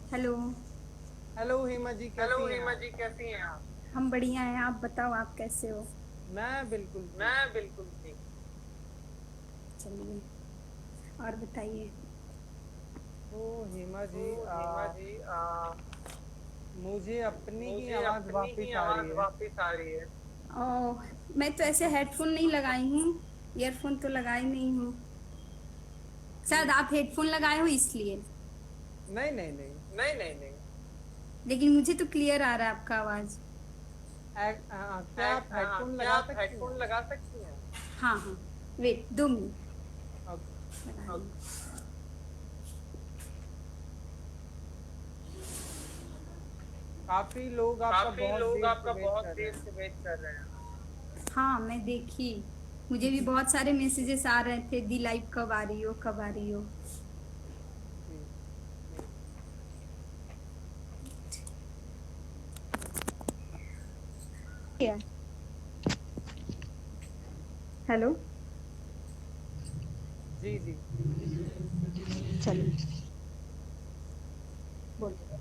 Hello. Hello Hema ji, hello कैसी हैं हेमा आप? जी, कैसी हैं आप? हम बढ़िया हैं, आप बताओ आप कैसे हो? मैं बिल्कुल ठीक मैं हूँ। बिल्कुल ठीक। चलिए, और बताइए। तो हेमा तो जी, हेमा जी, मुझे अपनी ही मुझे आवाज अपनी ही वापस आ रही आवाज है। वापस आ रही है। ओह, मैं तो ऐसे हेडफोन नहीं लगाई हूँ। ईयरफोन तो लगाई नहीं हूँ। शायद हम्म, आप हेडफोन लगाए हो इसलिए। नहीं नहीं नहीं। नहीं नहीं नहीं। लेकिन मुझे तो क्लियर आ रहा है आपका आवाज। क्या आप हेडफोन क्या लगा आप सकती हैं? हेडफोन लगा सकती हैं? हाँ हाँ। Wait 2 minute. ओके। लगा रही हूँ। काफी लोग आपका काफी बहुत लोग देर से आपका वेट बहुत कर रहे देर हैं। से वेट कर रहे हैं। हाँ, मैं देखी। मुझे भी बहुत सारे मैसेजेस आ रहे थे, दी लाइव कब आ रही हो, कब आ रही हो। जी। क्या? हेलो। जी जी। चलो, बोलिए।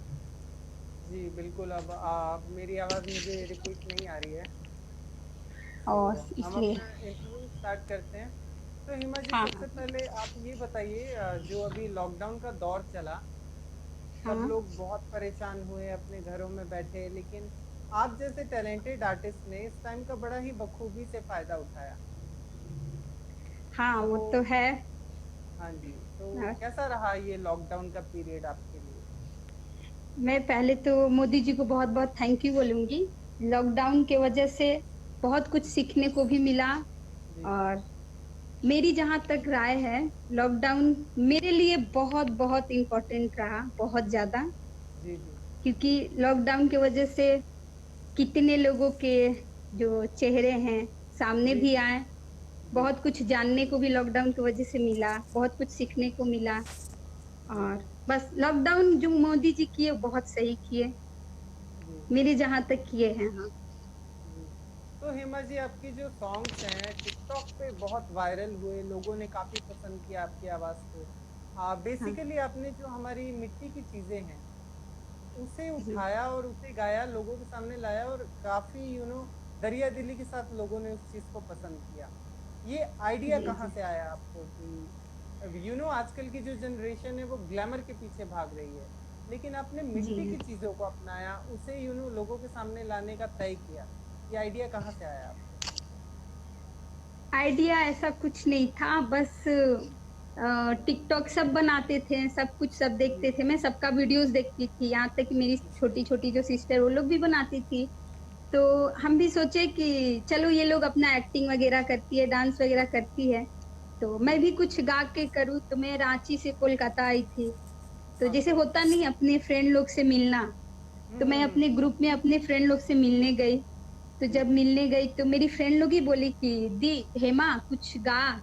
जी बिल्कुल। अब मेरी आवाज मुझे रिपीट नहीं आ रही है। तो और हम इसलिए। अपना इंटरव्यू स्टार्ट करते हैं। तो हिमा जी, हाँ सबसे पहले आप ये बताइए, जो अभी लॉकडाउन का दौर चला, सब हाँ लोग बहुत परेशान हुए, अपने घरों में बैठे, लेकिन आप जैसे टैलेंटेड आर्टिस्ट ने इस टाइम का बड़ा ही बखूबी से फायदा उठाया। हाँ, तो वो तो है। हाँ जी, तो और कैसा रहा ये लॉकडाउन का पीरियड आपके लिए? मैं पहले तो मोदी जी को बहुत बहुत थैंक यू बोलूंगी। लॉकडाउन के वजह से बहुत कुछ सीखने को भी मिला। जी और मेरी जहां तक राय है, लॉकडाउन मेरे लिए बहुत बहुत इम्पोर्टेंट रहा, बहुत ज्यादा। जी जी क्योंकि लॉकडाउन की वजह से कितने लोगों के जो चेहरे हैं सामने जी भी जी आए। जी बहुत कुछ जानने को भी लॉकडाउन की वजह से मिला, बहुत कुछ सीखने को मिला। जी और बस लॉकडाउन जो मोदी जी किए वो बहुत सही किए, जी मेरे जहां तक किए हैं। हाँ जी। तो हेमा जी, आपकी जो सॉन्ग्स हैं टिकटॉक पे बहुत वायरल हुए, लोगों ने काफी पसंद किया आपकी आवाज को। हाँ। बेसिकली आपने जो हमारी मिट्टी की चीजें हैं उसे जी उठाया और उसे गाया, लोगों के सामने लाया, और काफी दरिया दिली के साथ लोगों ने उस चीज को पसंद किया। ये आइडिया जी कहाँ जी से आया आपको कि आजकल की जो जनरेशन है वो ग्लैमर के पीछे भाग रही है, लेकिन आपने जी। मिट्टी की चीजों को अपनाया, उसे लोगों के सामने लाने का तय किया। ये आइडिया कहाँ से आया आपको? आइडिया ऐसा कुछ नहीं था, बस टिकटॉक सब बनाते थे, सब कुछ सब जी देखते थे, मैं सबका वीडियोस देखती थी, यहाँ तक कि मेरी छोटी छोटी जो सिस्टर वो लोग भी बनाती थी। तो हम भी सोचे कि चलो ये लोग अपना एक्टिंग वगैरह करती है, डांस वगैरह करती है, तो जी। मैं भी कुछ गा के करूँ। तो मैं रांची से कोलकाता आई थी, तो जैसे ओके। होता नहीं अपने फ्रेंड लोग से मिलना, तो मैं अपने हम्म। ग्रुप में अपने फ्रेंड लोग से मिलने गई। तो जी जब मिलने गई तो मेरी फ्रेंड लोग ही बोली कि दी, हेमा कुछ गा,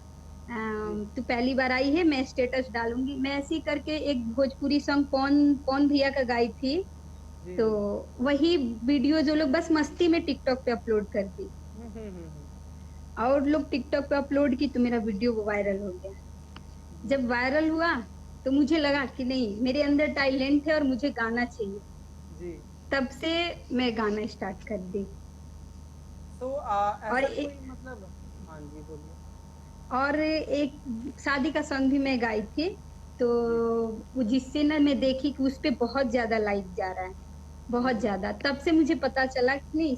जी तू पहली बार आई है, मैं स्टेटस डालूंगी। मैं ऐसे ही करके एक भोजपुरी सॉन्ग पवन पवन भैया का गाई थी। जी तो जी। वही वीडियो जो लोग बस मस्ती में टिकटॉक पे अपलोड कर दी, हम्म। और लोग टिकटॉक पे अपलोड की तो मेरा वीडियो वायरल हो गया। जी जब वायरल हुआ तो मुझे लगा कि नहीं, मेरे अंदर टैलेंट है और मुझे गाना चाहिए। जी। तब से मैं गाना स्टार्ट कर दी। तो और ऐसा एक कोई मतलब, हाँ जी बोलिए। और एक शादी का सॉन्ग भी मैं गाई थी। तो जी। वो जिससे ना मैं देखी कि उस पे बहुत ज्यादा लाइक जा रहा है, बहुत हम्म। ज्यादा। तब से मुझे पता चला कि नहीं,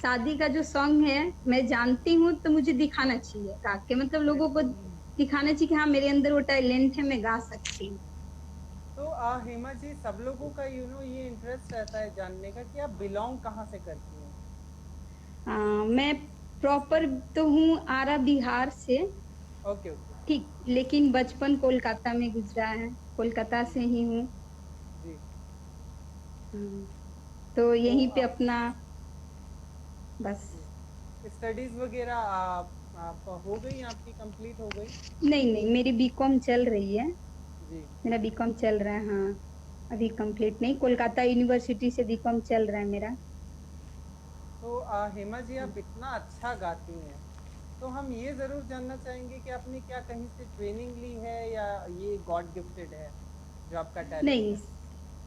शादी का जो सॉन्ग है मैं जानती हूँ तो मुझे दिखाना चाहिए गा के, मतलब लोगों को बिल्कुल। दिखाना चाहिए कि हाँ मेरे अंदर वो टैलेंट है, मैं गा सकती हूँ। तो हेमा जी, सब लोगों का ये इंटरेस्ट रहता है जानने का कि आप बिलोंग कहाँ से करती हैं। मैं प्रॉपर तो हूँ आरा बिहार से। Okay okay. ठीक, लेकिन बचपन कोलकाता में गुजरा है, कोलकाता जी से ही हूँ। जी। हम्म, तो तो यहीं पे अपना बस। जी, स्टडीज वगैरह आप हो गई, आपकी कंप्लीट हो गई? नहीं नहीं, मेरी बीकॉम चल रही है। जी। मेरा बीकॉम चल रहा है, हाँ। अभी कंप्लीट नहीं, कोलकाता यूनिवर्सिटी से बीकॉम चल रहा है मेरा। तो हेमा जी, आप इतना अच्छा गाती हैं, तो हम ये जरूर जानना चाहेंगे कि आपने क्या कहीं से ट्रेनिंग ली है, या ये गॉड गिफ्टेड है जो आपका टैलेंट नहीं, है?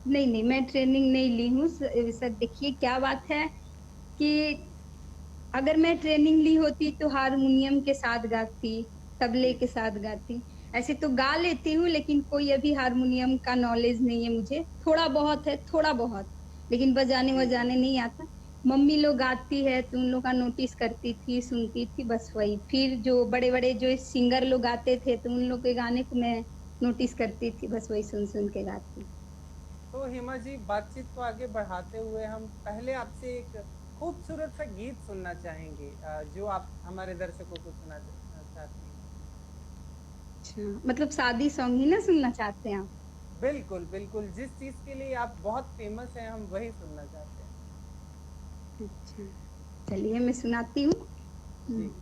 नहीं नहीं, मैं ट्रेनिंग नहीं ली हूँ सर। देखिए क्या बात है कि अगर मैं ट्रेनिंग ली होती तो हारमोनियम के साथ गाती, तबले जी के साथ गाती। ऐसे तो गा लेती हूँ, लेकिन कोई अभी हारमोनियम का नॉलेज नहीं है मुझे। थोड़ा बहुत है, थोड़ा बहुत, लेकिन बजाने जी जी। वजाने नहीं आता। मम्मी लोग आती है तो उन लोग का नोटिस करती थी, सुनती थी, बस वही। फिर जो बड़े बड़े जो सिंगर लोग आते थे तो उन लोग के गाने को मैं नोटिस करती थी, बस वही सुन सुन के गाती। तो हेमा जी, बातचीत को आगे बढ़ाते हुए हम पहले आपसे एक खूबसूरत सा गीत सुनना चाहेंगे, जो आप हमारे दर्शकों को चाहती हैं। अच्छा, मतलब शादी सॉन्ग ही ना सुनना चाहते हैं आप? बिल्कुल बिल्कुल, जिस चीज के लिए आप बहुत फेमस हैं हम वही सुनना चाहते हैं। अच्छा, चलिए मैं सुनाती हूँ। जी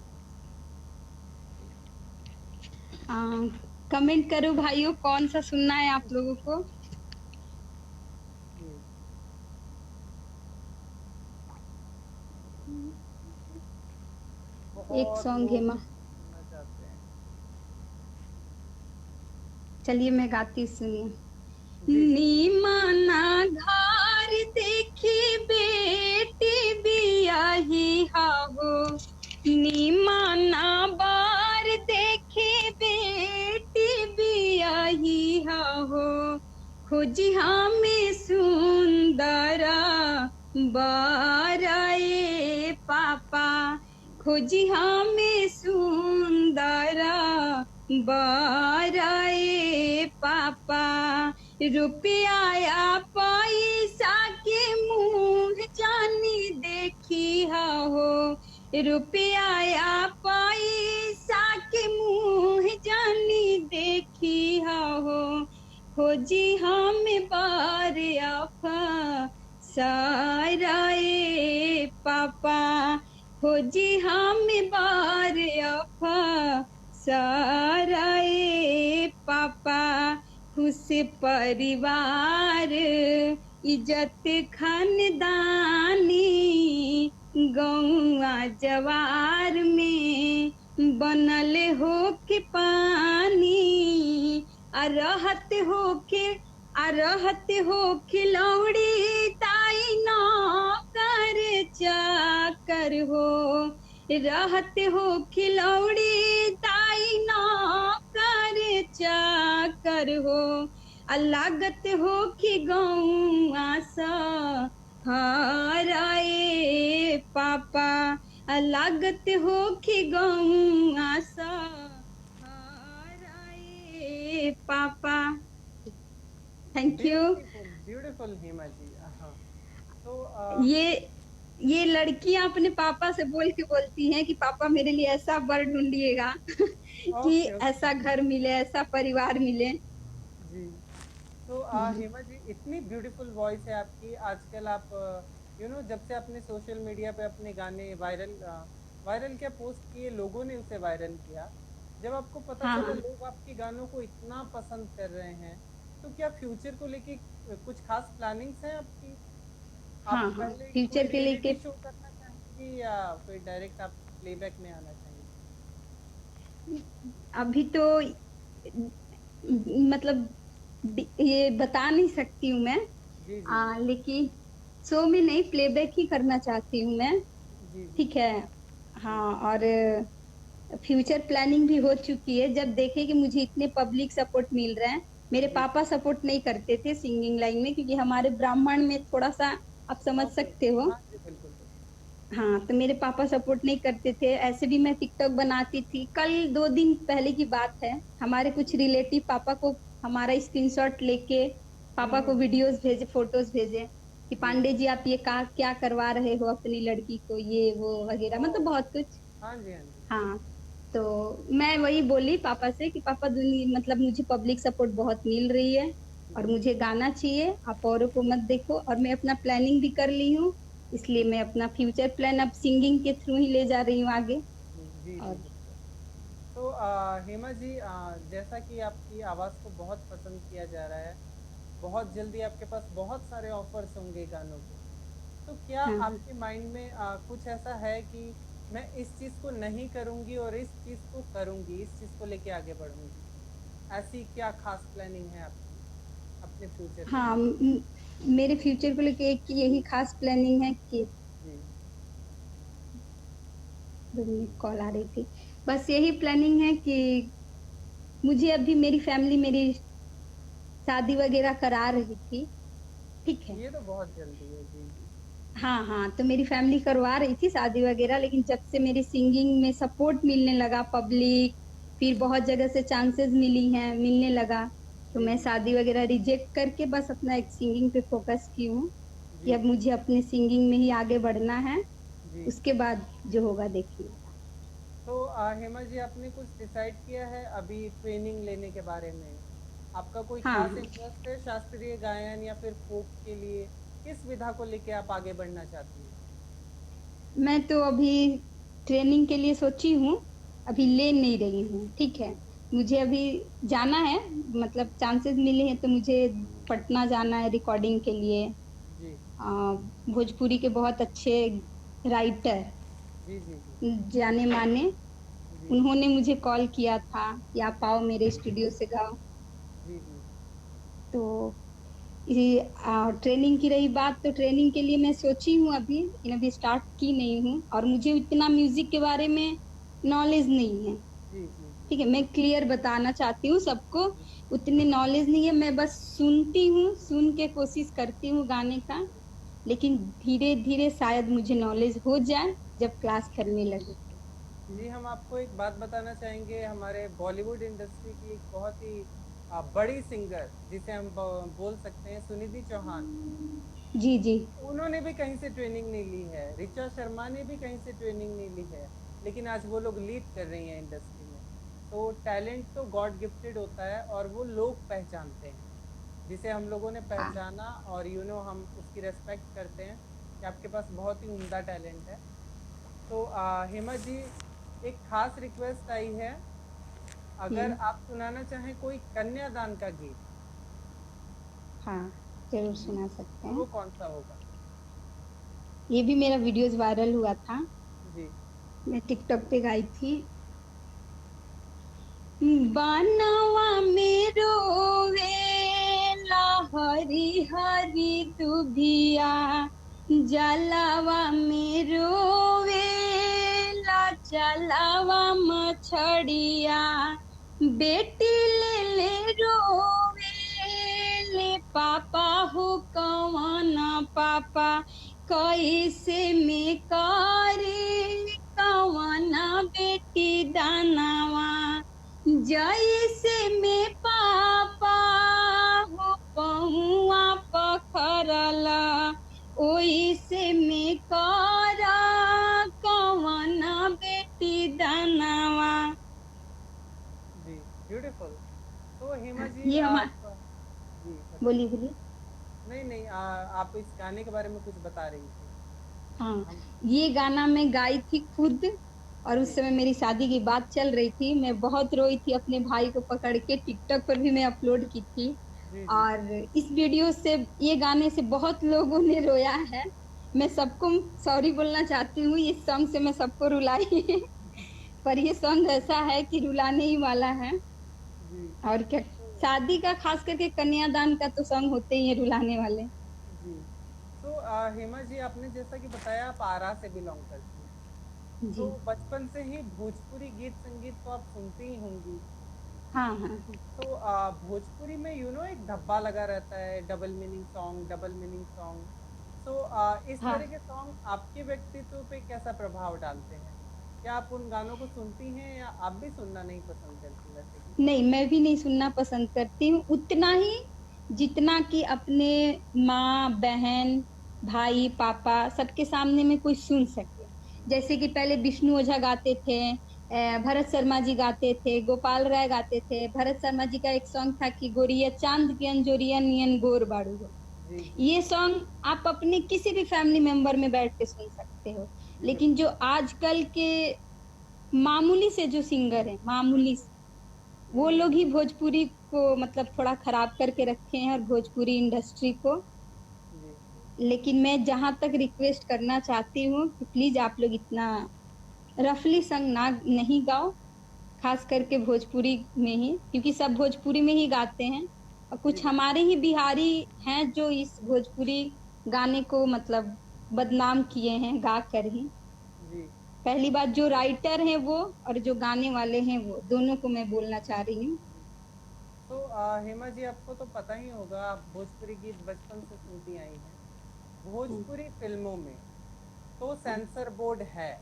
कमेंट करो भाइयों, कौन सा सुनना है आप लोगों को। जी। एक बहुत सॉन्ग है लोग माँ। सुनना चाहते हैं। चलिए मैं गाती हूँ, सुनिए। जी जी। नीमाना घर देखी बेटी बियाही हाहो, नीमाना बार देखी बेटी बियाही हाहो, खोजी हमें सुंदरा बाराए पापा, खोजी हमें सुंदरा बाराए पापा, रुपया पैसा के मुंह जानी देखी हो, रुपया पैसा के मुंह जानी देखी हो, खोजी हम बार आफा सारा पापा, खोजी हम बार आफा सारा पापा, खुश परिवार इज्जत खानदानी, गौआ जवार में बनल हो के पानी, आ रहत हो के, आ रहत हो खिलौड़ी ताई नौकर चाकर हो, रहत हो खिलौड़ी ताई नौकर चाकर हो, लागत हो कि गौआ सा हाराए पापा, लागत हो कि गौआ सा हाराए पापा। Thank you. Beautiful beautiful Hema ji. हाँ। तो ये ये लड़कियां अपने पापा से बोल के बोलती हैं कि पापा मेरे लिए ऐसा वर ढूंढिएगा कि ओके ओके। ऐसा घर मिले, ऐसा परिवार मिले। जी। तो हम्म। हेमा जी, इतनी ब्यूटीफुल वॉइस है आपकी। आजकल आप जब से आपने सोशल मीडिया पे अपने गाने वायरल वायरल क्या पोस्ट किए, लोगों ने उसे वायरल किया। जब आपको पता हाँ चला हाँ लोग आपके गानों को इतना पसंद कर रहे हैं, तो क्या फ्यूचर को लेके कुछ खास प्लानिंग्स हैं आपकी? हाँ आप हाँ, पहले कोई फ्यूचर के रियलिटी लेके। शो करना चाहेंगी या फिर डायरेक्ट आप प्लेबैक में आना चाहेंगी? अभी तो मतलब ये बता नहीं सकती हूँ मैं। जी जी जी। लेकिन शो में नहीं, प्लेबैक ही करना चाहती हूँ मैं। जी जी ठीक है। जी। हाँ, और फ्यूचर प्लानिंग भी हो चुकी है। जब देखे कि मुझे इतने पब्लिक सपोर्ट मिल रहे हैं, मेरे जी पापा सपोर्ट नहीं करते थे सिंगिंग लाइन में, क्योंकि हमारे ब्राह्मण में थोड़ा सा, आप समझ ओके सकते ओके, हो। हाँ जी बिल्कुल बिल्कुल। हाँ, तो मेरे पापा सपोर्ट नहीं करते थे। ऐसे भी मैं टिकटॉक बनाती थी। कल 2 दिन पहले की बात है, हमारे कुछ जी। रिलेटिव पापा को हमारा स्क्रीनशॉट लेके पापा को हम्म। वीडियोस भेजे, फोटोज भेजे कि जी पांडे जी। जी आप ये का क्या करवा रहे हो अपनी लड़की को, ये वो वगैरह, मतलब ओ। बहुत कुछ। हाँ जी हाँ जी। हाँ, तो मैं वही बोली पापा से कि पापा दुनिया मतलब मुझे पब्लिक सपोर्ट बहुत मिल रही है और जी मुझे गाना चाहिए, आप औरों को मत देखो। और मैं अपना प्लानिंग भी कर ली हूँ, इसलिए जी मैं अपना फ्यूचर प्लान अब सिंगिंग के थ्रू ही ले जा रही हूँ आगे। जी जी और बिल्कुल। तो हेमा जी, जैसा कि आपकी आवाज़ को बहुत पसंद किया जा रहा है, बहुत जल्दी आपके पास बहुत सारे ऑफर्स होंगे गानों के। तो क्या हाँ हाँ आपके माइंड में कुछ ऐसा है कि मैं इस चीज़ को नहीं करूँगी और इस चीज़ को करूँगी, इस चीज़ को लेके आगे बढ़ूँगी? ऐसी क्या खास प्लानिंग है आपकी? अपने फ्यूचर के हाँ, लिए? मेरे फ्यूचर को लेके एक यही खास प्लानिंग है कि जी। कॉल आ रही थी। बस यही प्लानिंग है कि मुझे अभी मेरी फैमिली मेरी शादी वगैरह करा रही थी, ठीक है। ये तो बहुत जल्दी है। जी जी। हाँ हाँ, तो मेरी फैमिली करवा रही थी शादी वगैरह, लेकिन जब से मेरी सिंगिंग में सपोर्ट मिलने लगा, पब्लिक फिर बहुत जगह से चांसेस मिलने लगा, तो जी मैं जी। शादी वगैरह रिजेक्ट करके बस अपना एक सिंगिंग पे फोकस की हूँ कि जी अब जी। मुझे अपने सिंगिंग में ही आगे बढ़ना है। जी। उसके बाद जो होगा देखिए। तो हेमा जी, आपने कुछ डिसाइड किया है अभी ट्रेनिंग लेने के बारे में? आपका कोई हाँ खास हाँ, इंटरेस्ट है शास्त्रीय गायन या फिर फोक के लिए? किस विधा को लेके आप आगे बढ़ना चाहती हैं? मैं तो अभी ट्रेनिंग के लिए सोची हूँ, अभी जी ले नहीं रही हूँ, ठीक है। मुझे अभी जाना है, मतलब चांसेस मिले हैं तो मुझे पटना जाना है रिकॉर्डिंग के लिए। जी। भोजपुरी के बहुत अच्छे राइटर, जी जी। जी जाने माने, जी। उन्होंने मुझे कॉल किया था कि आप आओ मेरे स्टूडियो से गाओ। जी जी। तो ये ट्रेनिंग की रही बात, तो ट्रेनिंग के लिए मैं सोची हूँ अभी, लेकिन अभी स्टार्ट की नहीं हूँ, और मुझे इतना म्यूजिक के बारे में नॉलेज नहीं है, जी जी। जी ठीक है। मैं क्लियर बताना चाहती हूँ सबको, जी। उतनी नॉलेज नहीं है, मैं बस सुनती हूँ, सुन के कोशिश करती हूँ गाने का, लेकिन धीरे धीरे शायद मुझे नॉलेज हो जाए जब क्लास करने लगे। जी, हम आपको एक बात बताना चाहेंगे। हमारे बॉलीवुड इंडस्ट्री की एक बहुत ही बड़ी सिंगर, जिसे हम बोल सकते हैं सुनिधि चौहान, जी जी। उन्होंने भी कहीं से ट्रेनिंग नहीं ली है। ऋचा शर्मा ने भी कहीं से ट्रेनिंग नहीं ली है, लेकिन आज वो लोग लीड कर रही हैं इंडस्ट्री में। तो टैलेंट तो गॉड गिफ्टेड होता है, और वो लोग पहचानते हैं, जिसे हम लोगों ने हाँ पहचाना, और हम उसकी रेस्पेक्ट करते हैं कि आपके पास बहुत ही उम्दा टैलेंट है। तो हेमा जी, एक खास रिक्वेस्ट आई है। अगर हम्म, आप सुनाना चाहें कोई कन्यादान का गीत, हाँ जरूर जी, सुना सकते तो हैं। वो कौन सा होगा? ये भी मेरा वीडियोस वायरल हुआ था, जी। मैं टिकटॉक पे गाई थी। बनवा में रोवेला हरी हरी दुभिया, जलावा में रोवेला चलावा मछड़िया, बेटी ले ले रोवेले पापा हो कवन पापा, कैसे में करे कवन बेटी दानवा, जैसे में पापा हो पहुआ पखरला, ओइसे में करा कवन बेटी दानवा। जी, ब्यूटीफुल। तो हेमा जी, ये हमारा, आप जी बोलिए बताइए। बोलिए। नहीं नहीं, आप इस गाने के बारे में कुछ बता रही थी। हाँ, हम। ये गाना मैं गाई थी खुद, और उस जी समय मेरी शादी की बात चल रही थी, मैं बहुत रोई थी, अपने भाई को पकड़ के टिकटॉक पर भी मैं अपलोड की थी। जी। जी। और इस वीडियो से, ये गाने से बहुत लोगों ने रोया है। मैं सबको सॉरी बोलना चाहती हूँ, इस सॉन्ग से मैं सबको रुलाई पर ये सॉन्ग ऐसा है कि रुलाने ही वाला है। जी। और क्या, तो शादी का खास करके कन्यादान का तो सॉन्ग होते ही है रुलाने वाले। जी। तो हेमा जी, आपने जैसा कि बताया आप आरा से बिलोंग करती हैं, जी। तो बचपन से ही भोजपुरी गीत संगीत तो आप सुनती ही होंगी। हाँ हाँ हाँ। तो भोजपुरी में एक धब्बा लगा रहता है, double meaning song, double meaning song. तो इस तरह हाँ, के सॉन्ग आपके व्यक्तित्व पे कैसा प्रभाव डालते हैं? क्या आप उन गानों को सुनती हैं, या आप भी सुनना नहीं पसंद करती वैसे गीत? नहीं मैं भी नहीं सुनना पसंद करती हूँ उतना ही, जितना कि अपने माँ बहन भाई पापा सबके सामने में कोई सुन सके। जैसे कि पहले विष्णु ओझा गाते थे, भरत शर्मा जी गाते थे, गोपाल राय गाते थे। भरत शर्मा जी का एक सॉन्ग था कि गोरिया चांद की अंजोरिया नियन गोर बाड़ू हो। जी जी। ये सॉन्ग आप अपने किसी भी फैमिली मेंबर में बैठ के सुन सकते हो। जी लेकिन बिल्कुल। जो आजकल के मामूली से जो सिंगर है, मामूली से, वो लोग ही हम्म। भोजपुरी को मतलब थोड़ा खराब करके रखे हैं, और भोजपुरी इंडस्ट्री को। जी लेकिन मैं जहां तक रिक्वेस्ट करना चाहती हूँ कि प्लीज आप लोग इतना रफली संग ना नहीं गाओ, खास करके भोजपुरी में ही, क्योंकि सब भोजपुरी में ही गाते हैं। और जी कुछ हमारे ही बिहारी हैं जो इस भोजपुरी गाने को मतलब बदनाम किए हैं गा कर ही। जी। पहली बात, जो राइटर हैं वो और जो गाने वाले हैं वो, दोनों को मैं बोलना चाह रही हूँ। तो हेमा जी, आपको तो पता ही होगा, आप भोजपुरी गीत बचपन से सुनती आई हैं। हाँ, भोजपुरी फिल्मों में तो हाँ, सेंसर बोर्ड है,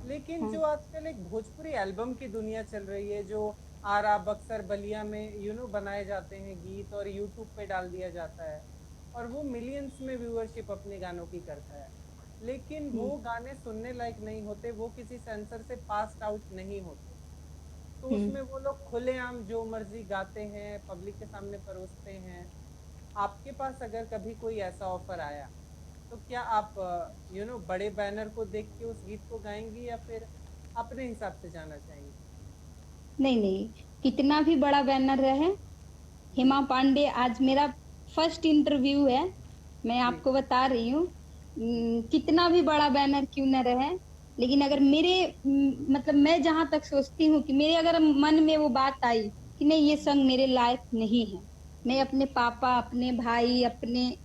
लेकिन हाँ, जो आजकल एक भोजपुरी एल्बम की दुनिया चल रही है, जो आरा बक्सर बलिया में बनाए जाते हैं गीत और यूट्यूब पे डाल दिया जाता है, और वो मिलियंस में व्यूअरशिप अपने गानों की करता है, लेकिन हम्म, वो गाने सुनने लायक नहीं होते, वो किसी सेंसर से पास आउट नहीं होते। तो हम्म। उसमें वो लोग खुलेआम जो मर्जी गाते हैं, पब्लिक के सामने परोसते हैं। आपके पास अगर कभी कोई ऐसा ऑफर आया, तो क्या आप बड़े बैनर को देख के उस गीत को गाएंगी, या फिर अपने हिसाब से जाना चाहेंगी? नहीं, नहीं, कितना भी बड़ा बैनर रहे, जी हेमा पांडे आज मेरा फर्स्ट इंटरव्यू है, मैं जी आपको बता रही हूँ। जी कितना भी बड़ा बैनर क्यों न रहे, लेकिन अगर मेरे मतलब मैं जहां तक सोचती हूँ कि मेरे अगर मन में वो बात आई कि नहीं, ये सॉन्ग मेरे लायक नहीं है, मैं जी। अपने पापा, अपने भाई, अपने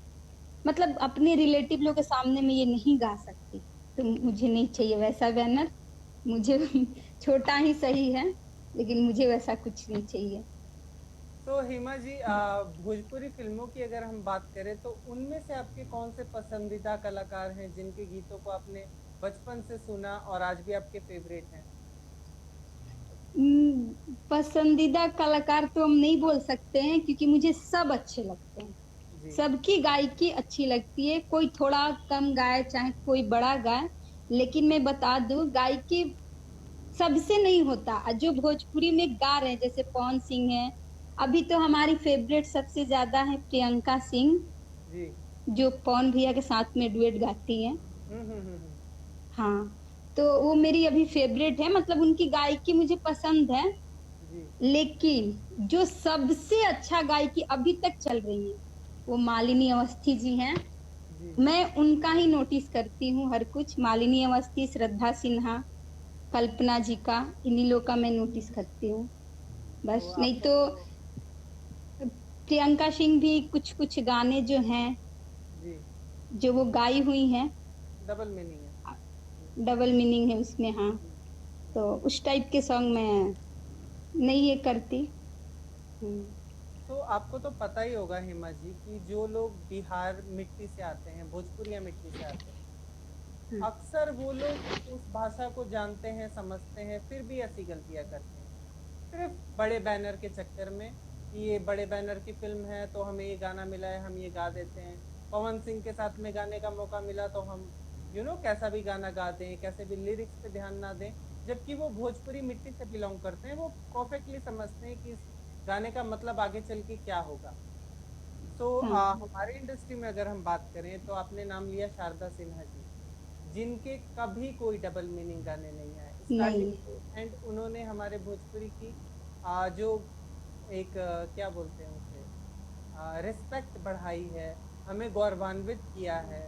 मतलब अपने रिलेटिव लोग के सामने में ये नहीं गा सकती, तो मुझे नहीं चाहिए वैसा बैनर। मुझे छोटा ही सही है, लेकिन मुझे वैसा कुछ नहीं चाहिए। तो हेमा जी, भोजपुरी फिल्मों की अगर हम बात करें, तो उनमें से आपके कौन से पसंदीदा कलाकार हैं जिनके गीतों को आपने बचपन से सुना और आज भी आपके फेवरेट हैं? पसंदीदा कलाकार तो हम नहीं बोल सकते हैं, क्योंकि मुझे सब अच्छे लगते हैं। जी सबकी गायकी अच्छी लगती है, कोई थोड़ा कम गाए चाहे कोई बड़ा गाए, लेकिन मैं बता दूं, गायकी सबसे नहीं होता। और जो भोजपुरी में गा रहे हैं जैसे पवन सिंह है, अभी तो हमारी फेवरेट सबसे ज्यादा है प्रियंका सिंह, जी। जो पवन भैया के साथ में डुएट गाती हैं। हम्म। हाँ, तो वो मेरी अभी फेवरेट है, मतलब उनकी गायकी मुझे पसंद है। जी लेकिन जो सबसे अच्छा गायकी अभी तक चल रही है वो मालिनी अवस्थी जी हैं। जी। मैं उनका ही नोटिस करती हूँ हर कुछ, मालिनी अवस्थी, श्रद्धा सिन्हा, कल्पना जी का, इन्हीं लोग का मैं नोटिस करती हूँ। तो बस, नहीं आपको तो तो प्रियंका सिंह भी कुछ कुछ गाने जो हैं, जी, जो वो गाई हुई हैं, डबल मीनिंग है। जी डबल मीनिंग है उसमें, हाँ। जी जी। तो उस टाइप के सॉन्ग मैं नहीं ये करती। हम्म, तो आपको तो पता ही होगा हेमा जी, कि जो लोग बिहार मिट्टी से आते हैं, भोजपुरिया मिट्टी से आते हैं, हाँ, अक्सर वो लोग उस भाषा को जानते हैं, समझते हैं, फिर भी ऐसी गलतियां करते हैं, सिर्फ बड़े बैनर के चक्कर में, कि ये बड़े बैनर की फिल्म है तो हमें ये गाना मिला है, हम ये गा देते हैं। पवन सिंह के साथ में गाने का मौका मिला तो हम कैसा भी गाना गा दें, कैसे भी लिरिक्स पे ध्यान ना दें, जबकि वो भोजपुरी मिट्टी से बिलोंग करते हैं, वो परफेक्टली समझते हैं कि इस गाने का मतलब आगे चल के क्या होगा। तो हाँ, हमारे इंडस्ट्री में अगर हम बात करें, तो आपने नाम लिया शारदा सिन्हा जी, जिनके कभी कोई डबल मीनिंग गाने नहीं आए, स्टार्टिंग नहीं, टू एंड उन्होंने हमारे भोजपुरी की जो एक क्या बोलते हैं उसे, रिस्पेक्ट बढ़ाई है, हमें गौरवान्वित किया है।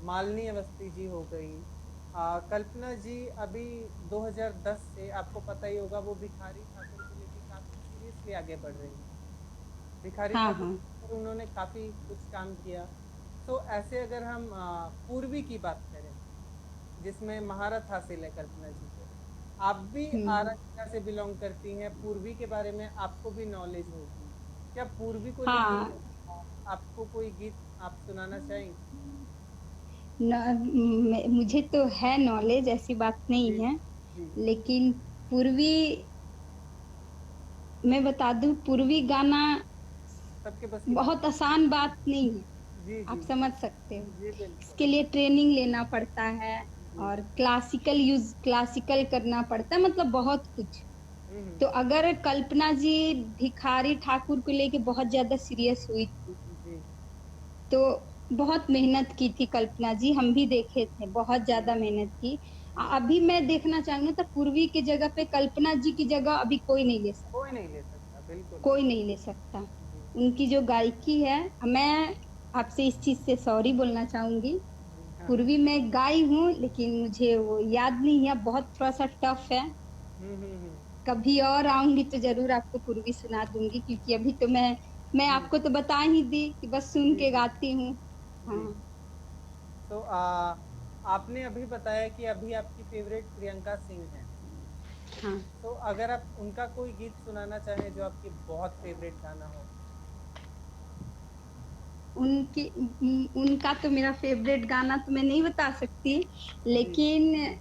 मालिनी अवस्थी जी हो गई, कल्पना जी अभी 2010 से आपको पता ही होगा, वो भिखारी ठाकुर को लेके काफी सीरियसली आगे बढ़ रही हैं। भिखारी हाँ, ठाकुर हाँ, पर उन्होंने काफी कुछ काम किया। तो ऐसे अगर हम पूर्वी की बात करें, जिसमें महारत हासिल है कल्पना जी को, आप भी आरा हम्म, जिला से बिलोंग करती हैं, पूर्वी के बारे में आपको भी नॉलेज होगी। क्या पूर्वी को लेके हाँ। आपको कोई गीत आप सुनाना चाहेंगे? मुझे तो है नॉलेज, ऐसी बात नहीं जी है, जी। लेकिन पूर्वी, मैं बता दूं, पूर्वी गाना सबके बस की बात बहुत आसान बात नहीं है, नहीं। जी आप जी समझ सकते हो। जी बिल्कुल। इसके लिए ट्रेनिंग लेना पड़ता है, जी। और क्लासिकल करना पड़ता है, मतलब बहुत कुछ। हम्म। तो अगर कल्पना जी भिखारी ठाकुर को लेके बहुत ज्यादा सीरियस हुई थी, जी तो बहुत मेहनत की थी कल्पना जी, हम भी देखे थे, बहुत जी ज्यादा मेहनत की। जी। अभी मैं देखना चाहूंगी तो पूर्वी की जगह पे कल्पना जी की जगह अभी कोई नहीं ले कोई सकता, नहीं ले सकता, बिल्कुल कोई बिल्कुल। नहीं ले सकता। जी उनकी जो गायकी है, मैं आपसे इस चीज से सॉरी बोलना चाहूंगी। जी। हाँ हाँ। पूर्वी में गाई हूँ, लेकिन मुझे वो याद नहीं है, बहुत थोड़ा सा टफ है। हम्म। कभी और आऊंगी तो जरूर आपको पूर्वी सुना दूंगी, क्योंकि अभी तो मैं मैं जी आपको तो बता ही दी कि बस सुन जी के जी गाती हूँ। जी। हाँ। तो आपने अभी बताया कि अभी आपकी फेवरेट प्रियंका सिंह है। हाँ। तो अगर आप उनका कोई गीत सुनाना चाहें जो आपकी बहुत फेवरेट गाना हो। उनका तो मेरा फेवरेट गाना तो मैं नहीं बता सकती, जी लेकिन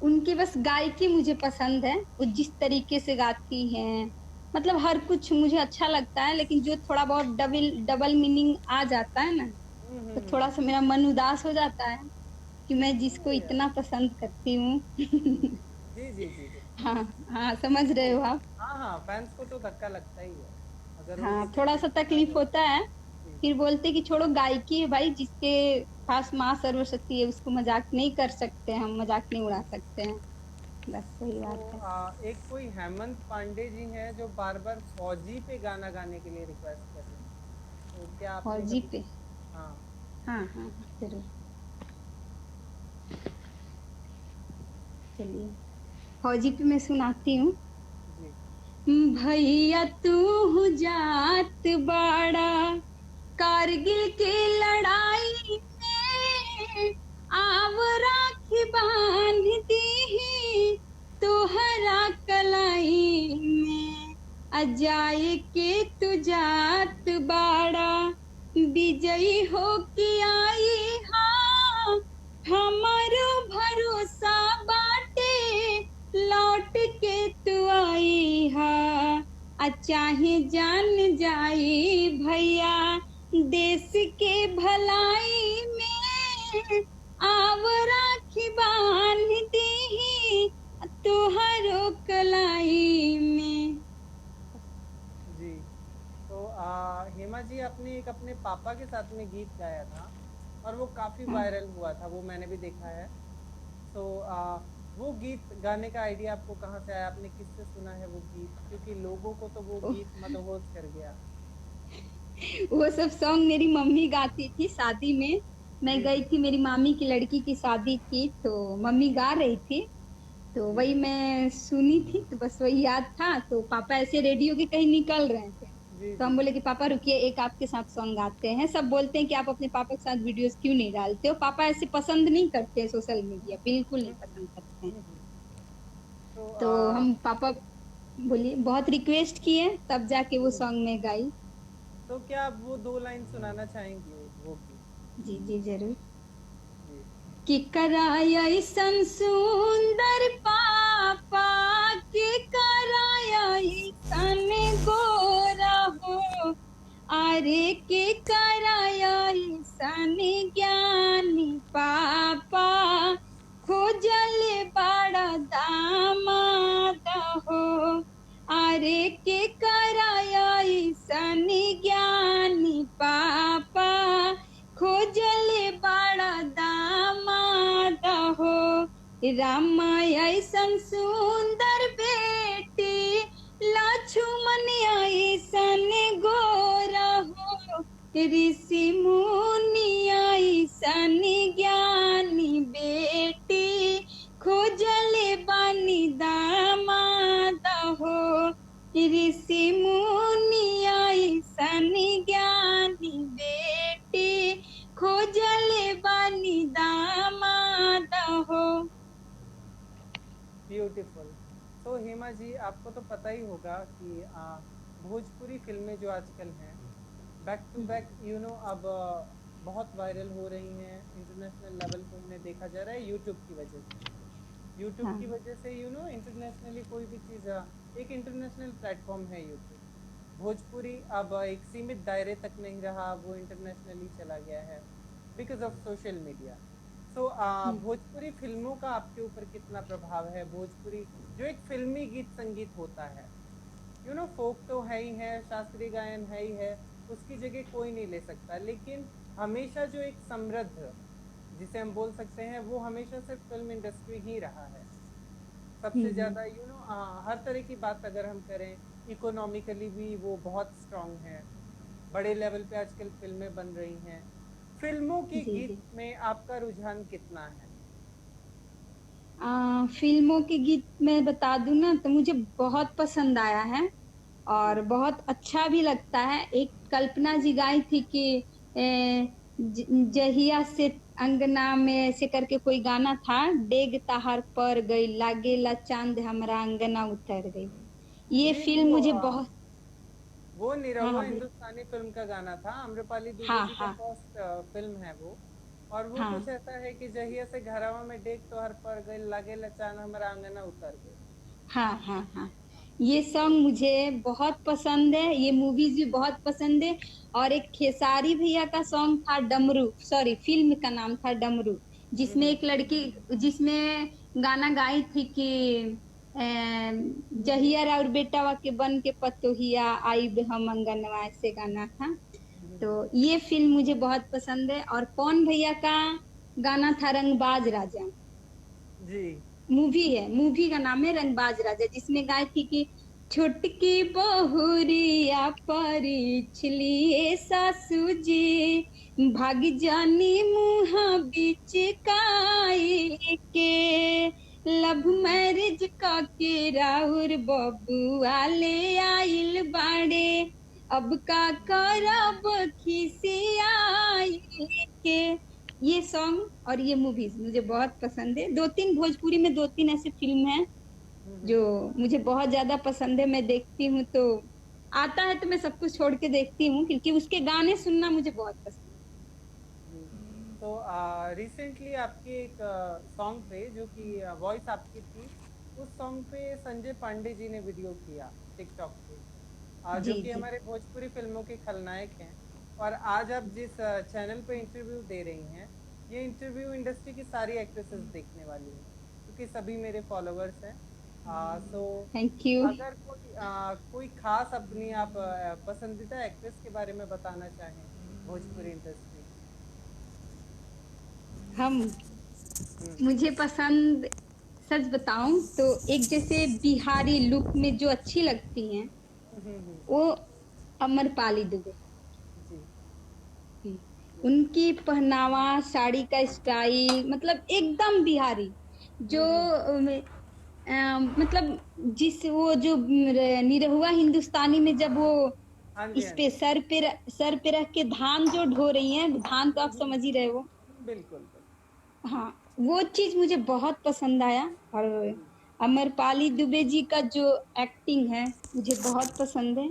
उनकी बस गायकी मुझे पसंद है। वो जिस तरीके से गाती हैं, मतलब हर कुछ मुझे अच्छा लगता है, लेकिन जो थोड़ा बहुत डबल डबल मीनिंग आ जाता है ना, तो थोड़ा हम्म। सा मेरा मन उदास हो जाता है कि मैं जिसको अरे यार। इतना पसंद करती हूँ। जी जी जी जी। हाँ। हाँ, समझ रहे तो हो आप। हाँ हाँ, फैंस को तो धक्का लगता ही है अगर उनके हाँ, थोड़ा सा फेवरेट गाना तकलीफ अगर। होता है। जी फिर बोलते कि छोड़ो, गायकी है भाई, जिसके पास माँ सर्वशक्ति है उसको मजाक नहीं कर सकते, हम मजाक नहीं उड़ा सकते हैं। बस सही तो बात है। एक कोई हेमंत पांडे जी हैं जो बार बार फौजी पे गाना गाने के लिए रिक्वेस्ट कर रहे हैं। तो क्या आपने फौजी कभी। पे। हाँ। हाँ हाँ हाँ, जरूर। चलिए, फौजी पे मैं सुनाती हूँ। जी भैया तू जात बाड़ा कारगिल की लड़ाई में, आव राखी बांध दी तोहरा कलाई में, अजाए के तू जात बाड़ा विजयी हो के आई हा, हमारो भरोसा बाटे लौट के तू आई हा, चाहे जान जाई भैया देश के भलाई में, आव राखी बांध दी तुहरो कलाई में। जी। तो हेमा जी, आपने एक अपने पापा के साथ में गीत गाया था और वो काफी हाँ। वायरल हुआ था, वो मैंने भी देखा है। तो वो गीत गाने का आइडिया आपको कहाँ से आया, आपने किससे सुना है वो गीत, क्योंकि लोगों को तो वो ओह, गीत मदहोश कर गया। वो सब सॉन्ग मेरी मम्मी गाती थी शादी में। मैं जी गई जी थी, मेरी मामी की लड़की की शादी थी, तो मम्मी जी गा रही थी। तो जी वही मैं सुनी थी, तो बस वही याद था। तो पापा ऐसे रेडियो के कहीं निकल रहे थे, जी तो जी हम बोले कि पापा रुकिए, एक आपके साथ सॉन्ग गाते हैं। सब बोलते हैं कि आप अपने पापा के साथ वीडियोस क्यों नहीं डालते हो। पापा ऐसे पसंद नहीं करते हैं, सोशल मीडिया बिल्कुल नहीं हम्म, पसंद करते हैं। हम्म। तो तो हम पापा बोलिए बहुत रिक्वेस्ट किए, तब जाके वो हम्म, सॉन्ग में गाई। तो क्या आप वो दो लाइन सुनाना चाहेंगे वो गीत। जी जी जरूर। जी कि कराया सन सुंदर पापा, के कराया सन गोरा हो, अरे के कराया सन ज्ञानी पापा, खोजल बड़ा दामाद हो, अरे के कराया सन ज्ञानी पापा, खोजल बड़ा दामाद हो, रामा ऐसन सुंदर बेटी, लक्ष्मण ऐसन गोरा हो, ऋषि मुनि ऐसन ज्ञानी बेटी, खोजल बनी दामाद हो, ऋषि मुनि ऐसन ज्ञानी बेटी, खोजल बनी दामाद हो। ब्यूटीफुल। तो हेमा जी, आपको तो पता ही होगा कि भोजपुरी फिल्में जो आजकल हैं बैक टू बैक अब बहुत वायरल हो रही हैं, इंटरनेशनल लेवल पे उन्हें देखा जा रहा है यूट्यूब की वजह से। यूट्यूब की हाँ। वजह से इंटरनेशनली कोई भी चीज़ एक इंटरनेशनल प्लेटफॉर्म है यूट्यूब। भोजपुरी अब एक सीमित दायरे तक नहीं रहा, वो इंटरनेशनली चला गया है बिकॉज ऑफ सोशल मीडिया। सो भोजपुरी फिल्मों का आपके ऊपर कितना प्रभाव है, भोजपुरी जो एक फिल्मी गीत संगीत होता है, फोक तो है ही है, शास्त्रीय गायन है ही है, उसकी जगह कोई नहीं ले सकता, लेकिन हमेशा जो एक समृद्ध जिसे हम बोल सकते हैं वो हमेशा से फिल्म इंडस्ट्री ही रहा है। सबसे हम्म। ज्यादा हर तरह की बात अगर हम करें, इकोनॉमिकली भी वो बहुत स्ट्रांग है, बड़े लेवल पे आजकल फिल्में बन रही हैं। फिल्मों की जी गीत जी। में आपका रुझान कितना है। फिल्मों के गीत मैं बता दूं ना, तो मुझे बहुत पसंद आया है। और जी बहुत अच्छा भी लगता है। एक कल्पना जी गाई थी कि जहिया से अंगना में से करके कोई गाना था, डेग ताहार पर गई लागेला चांद हमरा अंगना उतर गई। ये जी फिल्म मुझे बहुत। वो हाँ निरहुआ हाँ बोल। हिंदुस्तानी फिल्म का गाना था, आम्रपाली दुबे हाँ जी का हाँ फर्स्ट फिल्म है वो। और वो हाँ कुछ ऐसा है कि जहिया से घरवा में देख तो हर पर गई लागे लचान हमारा आंगना उतर गई। हाँ हाँ हाँ। हाँ। ये तो सॉन्ग मुझे बहुत पसंद है, ये मूवीज भी बहुत पसंद है। और एक खेसारी भैया का सॉन्ग था डमरू, सॉरी फिल्म का नाम था डमरू, जिसमें एक लड़की, जिसमें गाना गाई थी कि जहिया और बेटावा के बन के पतोहिया आई हम अंगनवा, ऐसे गाना था। तो ये फिल्म मुझे बहुत पसंद है। और पवन भैया का गाना था रंगबाज राजा, जी मूवी है, मूवी का नाम है रंगबाज राजा, जिसमें गाय थी कि छुटकी बहुरिया परिछलिए सासू जी भाग जानी मुहा बीच काई के लव मैरिज का के राउर बबुआ ले आइल बाड़े अब का करब खिसियाई के। ये सॉन्ग और ये मूवीज मुझे बहुत पसंद है। दो तीन भोजपुरी में दो तीन ऐसे फिल्म हैं जो मुझे बहुत ज्यादा पसंद है, मैं देखती हूँ तो आता है तो मैं सब कुछ छोड़ के देखती हूँ, क्योंकि उसके गाने सुनना मुझे बहुत पसंद जी। तो रिसेंटली आपके एक सॉन्ग पे जो कि वॉइस आपकी थी, उस सॉन्ग पे संजय पांडे जी ने वीडियो किया टिकटॉक पे, है। जो जी कि जी। हमारे भोजपुरी फिल्मों के खलनायक हैं। और आज आप जिस चैनल पे इंटरव्यू दे रही हैं, ये इंटरव्यू इंडस्ट्री की सारी एक्ट्रेसेस देखने वाली हैं, क्योंकि सभी मेरे फॉलोअर्स हैं। So thank you. अगर कोई खास अपनी आप पसंदीदा एक्ट्रेस के बारे में बताना चाहें भोजपुरी इंडस्ट्री में। हम हम्म मुझे पसंद, सच बताऊं तो एक जैसे बिहारी लुक में जो अच्छी लगती हैं, हम्म। वो अमरपाली दुबे। जी उनकी पहनावा, साड़ी का स्टाइल, मतलब एकदम बिहारी। जो मतलब जिस वो जो निरहुआ हिंदुस्तानी में जब वो हाँ जी इस हाँ पे जी। सर पे रख के धान जो ढो रही हैं, धान तो आप समझ ही रहे हो। बिल्कुल बिल्कुल। हाँ, वो चीज मुझे बहुत पसंद आया। और जी अमरपाली दुबे जी का जो एक्टिंग है मुझे बहुत पसंद है।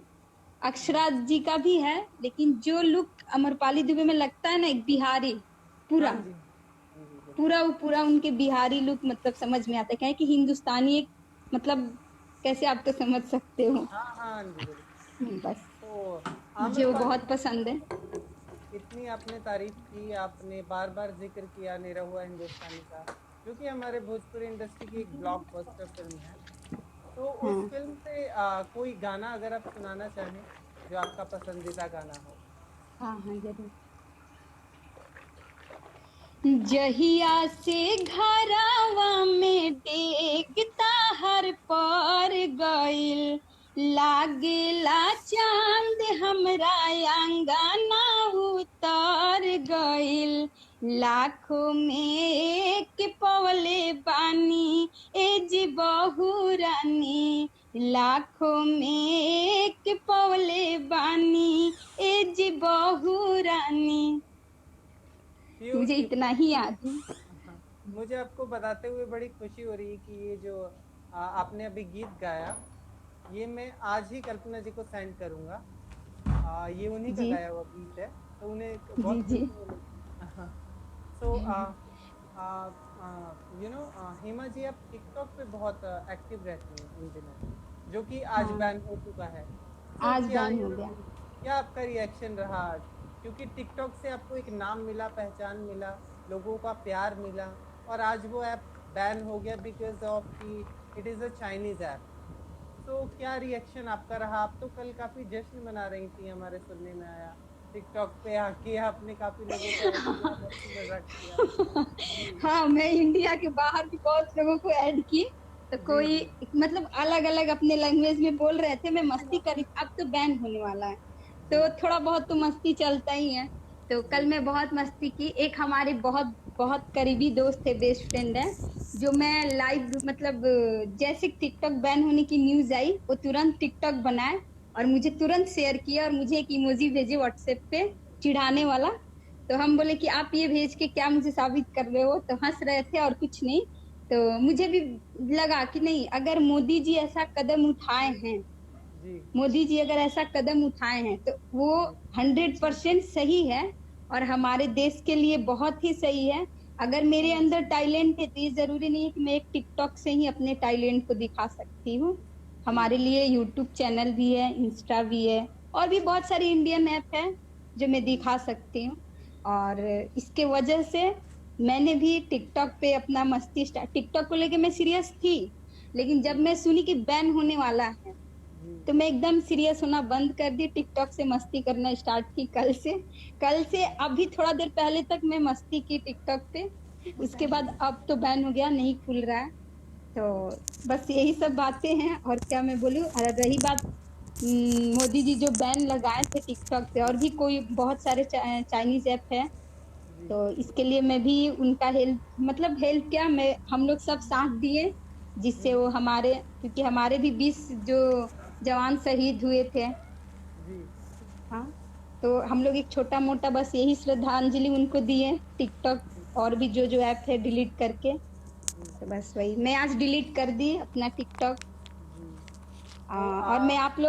अक्षरा जी का भी है, लेकिन जो लुक अमरपाली दुबे में लगता है ना, एक बिहारी हाँ पूरा, जी हाँ जी बिल्कुल। पूरा वो पूरा उनके बिहारी लुक मतलब समझ में आता है, क्या है कि हिंदुस्तानी एक मतलब, कैसे आप तो समझ सकते हो। हाँ हाँ हाँ जी बिल्कुल। बस तो मुझे वो आम्रपाली बहुत पसंद है। इतनी आपने तारीफ की, आपने बार बार जिक्र किया निरहुआ हिंदुस्तानी का, जो कि हमारे भोजपुरी इंडस्ट्री की एक ब्लॉकबस्टर फिल्म है। तो उस हाँ फिल्म से कोई गाना अगर आप सुनाना चाहें, जो आपका पसंदीदा गाना हो। हाँ हाँ जरूर। जहिया से घरवा में देखता हर पर गइल लागेला चांद हमरा अंगना उतर गइल लाखों में एक पवले बानी ए जी बहू रानी लाखों में एक पवले बानी ए जी बहू रानी। मुझे इतना ब्यूटीफुल। ही याद है। हाँ, मुझे आपको बताते हुए बड़ी खुशी हो रही है कि ये जो आपने अभी गीत गाया, ये मैं आज ही कल्पना जी को सेंड करूंगा। ये उन्हीं का जी गाया हुआ गीत है, तो उन्हें जी बहुत जी। खुशी मिलेगी। So you know Hema ji, आप टिकटॉक पे बहुत एक्टिव रहती हैं इन दिनों, जो कि आज हाँ, बैन हो चुका है। सो आज क्या बैन यू हो नो गया। क्या आपका रिएक्शन रहा आज, क्योंकि टिकटॉक से आपको एक नाम मिला, पहचान मिला, लोगों का प्यार मिला, और आज वो ऐप बैन हो गया बिकॉज ऑफ कि it is a Chinese app. तो क्या रिएक्शन आपका रहा? आप तो कल काफी जश्न मना रही थी, हमारे सुनने में आया, टिकटॉक पे आके आपने काफी लोगों को ऐड किया, मस्ती मजाक किया। जी हाँ, मैं इंडिया के बाहर भी बहुत लोगों को ऐड की, तो जी कोई जी। मतलब अलग अलग अपने लैंग्वेज में बोल रहे थे, मैं मस्ती करी, अब तो बैन होने वाला है जी तो थोड़ा बहुत तो मस्ती चलता ही है। तो जी कल मैं बहुत मस्ती की, एक हमारी बहुत बहुत करीबी दोस्त है, बेस्ट फ्रेंड है, जो मैं लाइव मतलब जैसे टिकटॉक बैन होने की न्यूज आई वो तुरंत टिकटॉक बनाए और मुझे तुरंत शेयर किया और मुझे एक इमोजी भेजे व्हाट्सएप पे चिढ़ाने वाला। तो हम बोले कि आप ये भेज के क्या मुझे साबित कर रहे हो, तो हंस रहे थे और कुछ नहीं। तो मुझे भी लगा कि नहीं, अगर मोदी जी ऐसा कदम उठाए हैं, जी मोदी जी अगर ऐसा कदम उठाए हैं तो वो जी 100% सही है और हमारे देश के लिए बहुत ही सही है। अगर मेरे अंदर टैलेंट है तो ये जरूरी नहीं है कि मैं एक टिकटॉक से ही अपने टैलेंट को दिखा सकती हूँ। जी हमारे लिए यूट्यूब चैनल भी है, इंस्टा भी है, और भी बहुत सारी इंडियन ऐप है जो मैं जी दिखा सकती हूँ। और इसके वजह से मैंने भी टिकटॉक पे अपना मस्ती स्टार्ट, टिकटॉक को लेके मैं सीरियस थी, लेकिन जब जी मैं सुनी कि बैन होने वाला है जी तो मैं एकदम सीरियस होना बंद कर दी, टिकटॉक से मस्ती करना स्टार्ट की कल से। कल से अभी थोड़ा देर पहले तक मैं मस्ती की टिकटॉक पे, उसके बाद अब तो बैन हो गया, नहीं खुल रहा है। तो बस यही सब बातें हैं, और क्या मैं बोलूं। और रही बात मोदी जी जो बैन लगाए थे टिकटॉक पे, और भी कोई बहुत सारे चाइनीज ऐप है, जी तो इसके लिए मैं भी उनका हेल्प, मतलब हेल्प क्या, मैं हम लोग सब साथ दिए, जिससे वो हमारे, क्योंकि हमारे भी 20 जो जवान शहीद हुए थे। जी हाँ, तो हम लोग एक छोटा मोटा बस यही श्रद्धांजलि उनको दिए टिकटॉक, जी और भी जो जो ऐप है डिलीट करके। जी तो बस वही मैं आज डिलीट कर दी अपना टिकटॉक। जी तो और मैं आप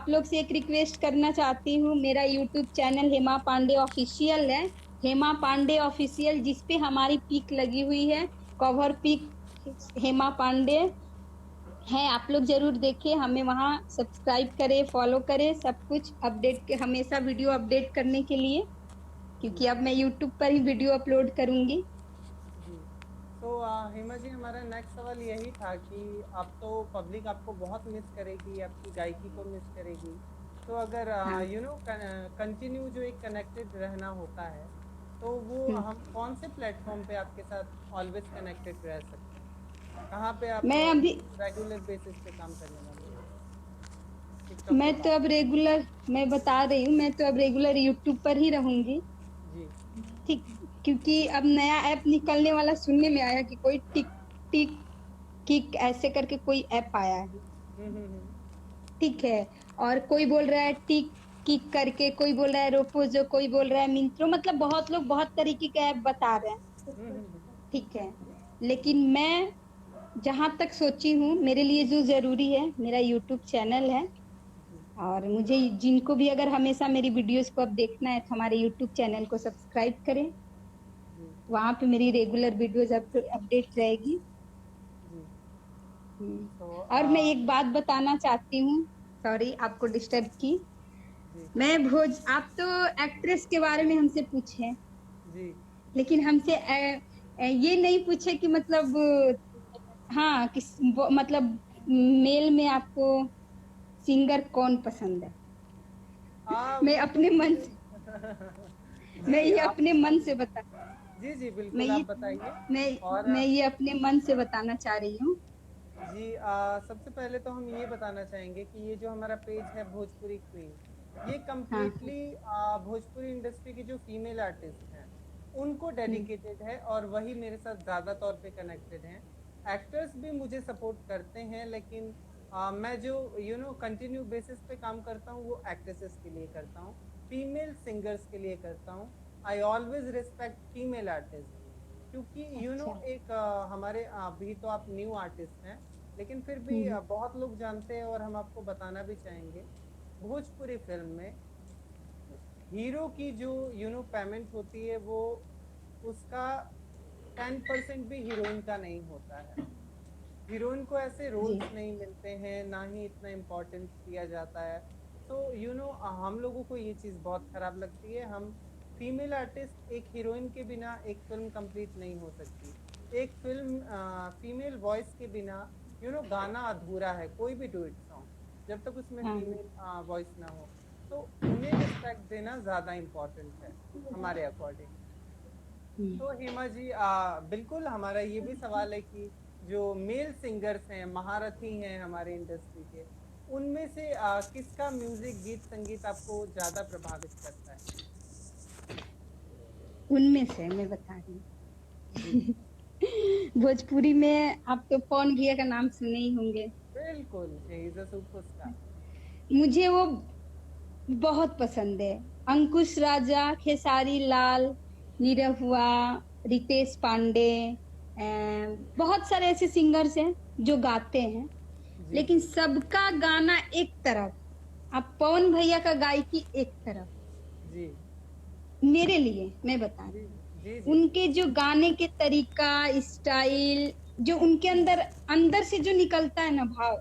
लोग से एक रिक्वेस्ट करना चाहती हूँ, मेरा YouTube channel Hema Pandey official है, हेमा पांडे ऑफिशियल, जिसपे हमारी पिक लगी हुई है, कवर पिक हेमा पांडे है। आप लोग जरूर देखें, हमें वहाँ सब्सक्राइब करें, फॉलो करें, सब कुछ अपडेट के, हमेशा वीडियो अपडेट करने के लिए, जी क्योंकि अब मैं यूट्यूब पर ही वीडियो अपलोड करूंगी। जी तो हेमा जी, हमारा नेक्स्ट सवाल यही था कि अब तो पब्लिक आपको बहुत मिस करेगी, आपकी गायकी को मिस करेगी। तो अगर हाँ। कंटिन्यू जो एक कनेक्टेड रहना होता है, तो वो हम्म। हम कौन से प्लेटफॉर्म पे आपके साथ ऑलवेज कनेक्टेड रह सकते हैं? कहाँ पे आप मैं अभी रेगुलर बेसिस पे काम करने वाले हैं, टिकटॉक मैं के तो बाद? अब रेगुलर मैं बता रही हूँ, मैं तो अब रेगुलर यूट्यूब पर ही रहूंगी। जी ठीक, क्योंकि अब नया ऐप निकलने वाला, सुनने में आया कि कोई टिक टिक किक ऐसे करके कोई ऐप आया है। हम्म। ठीक है। और कोई बोल रहा है टिक किक करके, कोई बोल रहा है रोपोजो, कोई बोल रहा है मिंत्रो, मतलब बहुत लोग बहुत तरीके के ऐप बता रहे हैं। हम्म। ठीक है। जी लेकिन मैं जहां तक सोची हूँ, मेरे लिए जो जरूरी है मेरा यूट्यूब चैनल है। जी और मुझे जिनको भी अगर हमेशा मेरी वीडियोस को अब देखना है तो हमारे यूट्यूब चैनल को सब्सक्राइब करें, जी वहां पे मेरी रेगुलर वीडियोस अपडेट रहेगी। जी तो और मैं एक बात बताना चाहती हूँ, सॉरी आपको डिस्टर्ब की। जी आप तो एक्ट्रेस के बारे में हमसे पूछे, जी लेकिन हमसे ये नहीं पूछे कि मतलब, हाँ मतलब मेल में आपको सिंगर कौन पसंद है। मैं वो तो अपने मन मुझे से मैं जी ये आप अपने मन से बता जी जी मैं बिल्कुल, आप ये बताइए। मैं और मैं ये अपने मन से बताना चाह रही हूँ। जी सबसे पहले तो हम ये बताना चाहेंगे कि ये जो हमारा पेज है भोजपुरी क्वीन, ये हाँ। कम्प्लीटली भोजपुरी इंडस्ट्री की जो फीमेल आर्टिस्ट हैं उनको हम्म। डेडिकेटेड है, और वही मेरे साथ ज़्यादा तौर पे कनेक्टेड हैं। एक्टर्स भी मुझे सपोर्ट करते हैं, लेकिन मैं जो कंटिन्यू बेसिस पे काम करता हूँ वो एक्ट्रेसेस के लिए करता हूँ, फीमेल सिंगर्स के लिए करता हूँ। I always respect female artist, क्योंकि अच्छा। एक हमारे अभी तो आप न्यू आर्टिस्ट हैं, लेकिन फिर भी हम्म। बहुत लोग जानते हैं, और हम आपको बताना भी चाहेंगे, भोजपुरी फिल्म में हीरो की जो पेमेंट होती है, वो उसका 10% भी हीरोइन का नहीं होता है। हीरोइन को ऐसे जी। रोल्स नहीं मिलते हैं, ना ही इतना इम्पोर्टेंस दिया जाता है। तो हम लोगों को ये चीज़ बहुत खराब लगती है। हम फीमेल आर्टिस्ट, एक हीरोइन के बिना एक फिल्म कंप्लीट नहीं हो सकती। एक फिल्म फीमेल वॉइस के बिना गाना अधूरा है, कोई भी डुएट सॉन्ग, जब तक उसमें हाँ। फीमेल वॉइस ना हो। तो उन्हें रिस्पेक्ट देना ज़्यादा इम्पोर्टेंट है हमारे अकॉर्डिंग। हम्म। तो हेमा जी, बिल्कुल हमारा ये भी सवाल है कि जो मेल सिंगर्स हैं, महारथी हैं हमारे इंडस्ट्री के, उनमें से किसका म्यूजिक, गीत संगीत आपको ज्यादा प्रभावित करता है? उनमें से मैं बता रही जी हूँ। भोजपुरी में आप तो पवन भैया का नाम सुने ही होंगे। बिल्कुल, he is a super star. मुझे वो बहुत पसंद है। अंकुश राजा, खेसारी लाल, नीरव हुआ, रितेश पांडे, बहुत सारे ऐसे सिंगर्स हैं जो गाते हैं। जी लेकिन जी सबका गाना एक तरफ, अब पवन भैया का गायकी एक तरफ। जी मेरे लिए मैं बता जी रही हूँ, जी जी जी उनके जो गाने के तरीका, स्टाइल, जो उनके अंदर अंदर से जो निकलता है ना भाव,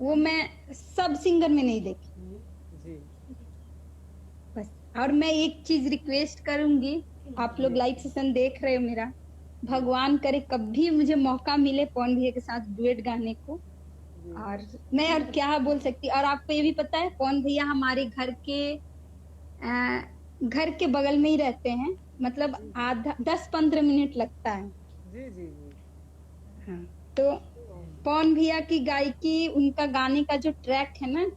वो मैं सब सिंगर में नहीं देखी। जी बस। और मैं एक चीज रिक्वेस्ट करूंगी, आप लोग जी लाइव सेशन देख रहे हो मेरा, जी भगवान करे कभी मुझे मौका मिले पवन भैया के साथ डुएट गाने को। जी और मैं और क्या बोल सकती। और आपको ये भी पता है पवन भैया हमारे घर के बगल में ही रहते हैं। मतलब जी आधा 10-15 मिनट लगता है। जी जी जी हाँ। तो पवन भैया की गायकी, उनका गाने का जो ट्रैक है ना, जी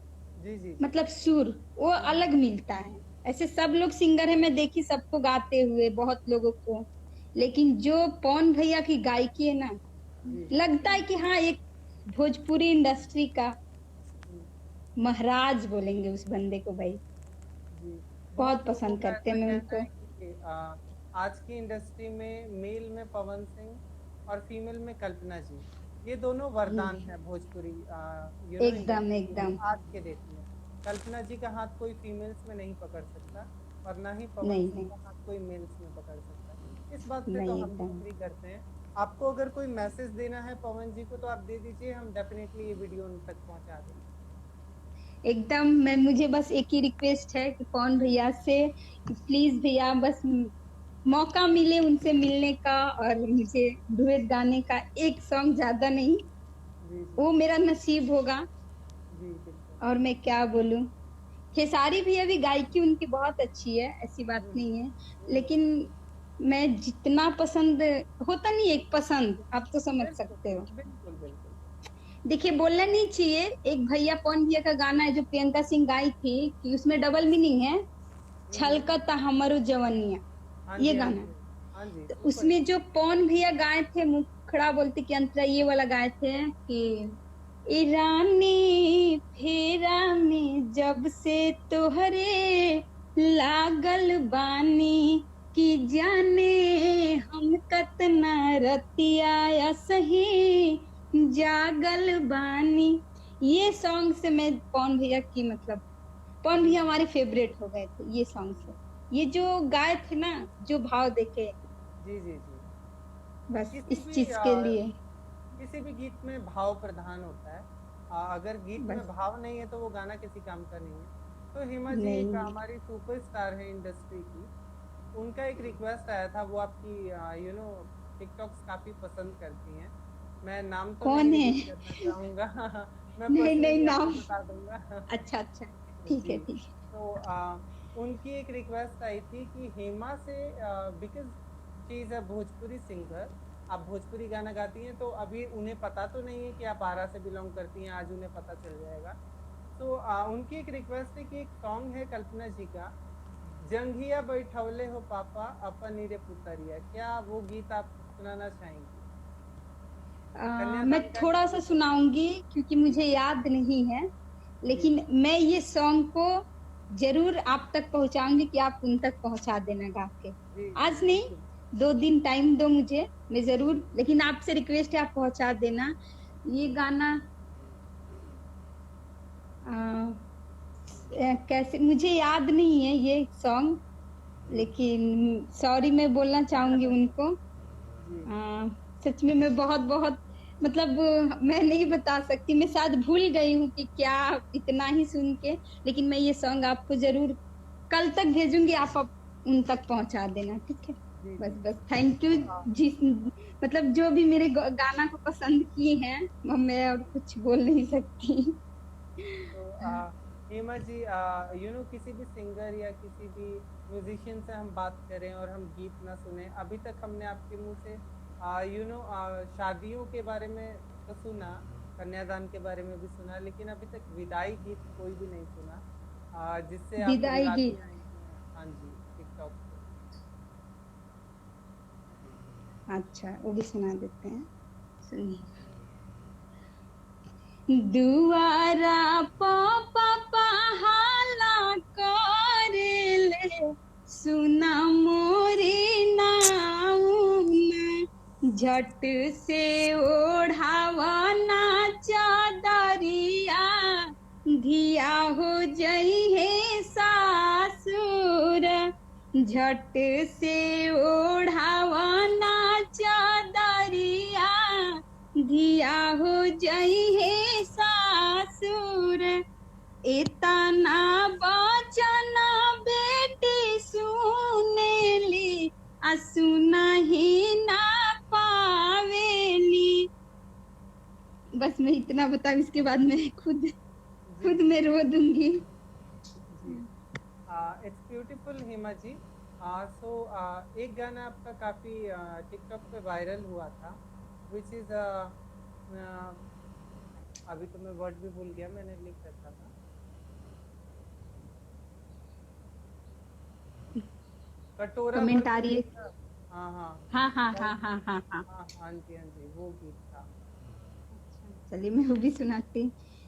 जी जी मतलब सुर, वो अलग मिलता है। ऐसे सब लोग सिंगर है, मैं देखी सबको गाते हुए बहुत लोगों को, लेकिन जो पवन भैया की गायकी है ना, जी लगता है कि हाँ, एक भोजपुरी इंडस्ट्री का जी महाराज बोलेंगे उस बंदे को भाई। जी बहुत बहुत लोगों पसंद का करते ऐसा हैं मैं कहना उनको। है कि आज की इंडस्ट्री में मेल में पवन सिंह और फीमेल में कल्पना जी, ये दोनों वरदान हम्म, है भोजपुरी एकदम इंडस्ट्री के लिए एकदम। आज के डेट में। कल्पना जी का हाथ कोई फीमेल्स में नहीं पकड़ सकता, और ना ही पवन नहीं सिंह नहीं का हाथ कोई मेल्स में पकड़ सकता। इस बात पे तो नहीं, हम भी एकदम एग्री करते हैं। आपको अगर कोई मैसेज देना है पवन जी को तो आप दे दीजिए, हम डेफिनेटली ये वीडियो उन तक पहुंचा देंगे। एकदम। मैं मुझे बस एक ही रिक्वेस्ट है कि पवन भैया से, प्लीज भैया, बस मौका मिले उनसे मिलने का और मुझे डुएट गाने का, एक सॉन्ग ज्यादा नहीं, जी जी वो मेरा नसीब होगा। जी बिल्कुल। और मैं क्या बोलूं, खेसारी भी अभी गायकी उनकी बहुत अच्छी है, ऐसी बात हम्म नहीं है। हम्म, लेकिन मैं जितना पसंद, होता नहीं एक पसंद, आप तो समझ बिल्कुल सकते हो। बिल्कुल बिल्कुल। देखिए, बोलना नहीं चाहिए, एक भैया पवन भैया का गाना है जो प्रियंका सिंह गाई थी, कि उसमें डबल मीनिंग है, हम्म, छलकता हमरो जवनिया, हाँ ये जी हाँ गाना। जी हाँ जी, तो सुपर उसमें हिट। जो पवन भैया गाए थे, मुखड़ा बोलते कि अंतरा, ये वाला गाए थे कि ईरानी फेरा में जब से तोहरे लागल बानी, कि जाने हम कतना रतिया या सही जागल बानी। ये सॉन्ग से मैं पवन भैया की, मतलब पवन जी भैया हमारे फेवरेट हो गए थे ये सॉन्ग से। ये जो गाए थे ना, जो भाव देखे, जी जी जी। बस किसी इस भी चीज के लिए। किसी भी गीत में भाव प्रधान होता है। अगर गीत में बस। भाव नहीं है तो वो गाना किसी काम का नहीं है। तो हेमा जी एक नहीं। हमारी सुपरस्टार है इंडस्ट्री की। उनका एक रिक्वेस्ट आया था, वो आपकी टिकटॉक्स काफी पसंद करती हैं। मैं नाम तो नहीं कौन है? रिवील करना चाहूंगा मैं नहीं नहीं, पर्सनली आपको नाम। बता दूंगा अच्छा अच्छा, ठीक है जी। ठीक है। तो उनकी एक रिक्वेस्ट आई थी कि हेमा से, because she is a Bhojpuri singer, आप भोजपुरी गाना गाती हैं, तो अभी उन्हें पता तो नहीं है कि आप आरा से बिलोंग करती हैं, आज उन्हें पता चल जाएगा। तो उनकी एक रिक्वेस्ट है कि एक सॉन्ग है कल्पना जी का, जंघिया बैठवले हो पापा अपन नीरे पुतरिया, क्या वो गीत आप सुनाना चाहेंगी? मैं कन्यादान का ही थोड़ा सा गीत है। सुनाऊंगी क्योंकि जी मुझे याद नहीं है। जी लेकिन मैं ये सॉन्ग को जरूर आप तक पहुंचाऊंगी, कि आप उन तक पहुंचा देना गा के। जी जी आज नहीं, बिल्कुल। 2 दिन टाइम दो मुझे, मैं जी जरूर, लेकिन आपसे रिक्वेस्ट है आप पहुंचा देना ये गाना। आ, कैसे, मुझे याद नहीं है ये सॉन्ग, जी लेकिन सॉरी मैं बोलना चाहूंगी उनको। जी सच में मैं बहुत बहुत, मतलब मैं नहीं बता सकती, मैं शायद भूल गई हूँ कि क्या, इतना ही सुन के। लेकिन मैं ये सॉन्ग आपको जरूर कल तक भेजूंगी, आप उन तक पहुंचा देना, ठीक है। जी बस जी। बस, थैंक यू। तो जिस, मतलब जो भी मेरे गाना को पसंद किए हैं, मैं और कुछ बोल नहीं सकती। तो हेमा जी, किसी भी सिंगर या किसी भी म्यूजिशियन से हम बात करें और हम गीत ना सुने, अभी तक हमने आपके मुंह से शादियों के बारे में तो सुना, कन्यादान के बारे में भी सुना, लेकिन अभी तक विदाई गीत कोई भी नहीं सुना जिससे आप विदाई रुलाती गीत। आई हैं। हाँ जी, टिकटॉक पे। अच्छा, वो भी सुना देते हैं, सुनिए। दुआरा पापा हाला करेले, सुना मोरे नाउन, झट से ओढ़ावना चादरिया, धिया हो जई है सासुर, झट से ओढ़ावना चादरिया, धिया हो जई है सासुर, इतना बचन बेटी सुनेली, आ सुनही ना पावेली। बस मैं इतना बताऊं, इसके बाद मैं खुद जी खुद में रो दूंगी। जी। इट्स ब्यूटीफुल हिमा जी। सो एक गाना आपका काफी टिकटॉक पे वायरल हुआ था, विच इज अभी तो मैं वर्ड भी भूल गया, मैंने लिख रखा था। कटोरा भर कमेंट आ के रही है। मीठा। हाँ हाँ। हाँ हाँ हाँ हाँ हाँ हाँ हाँ। हाँ हाँ जी, हाँ जी, वो गीत था। चलिए मैं वो भी सुनाती।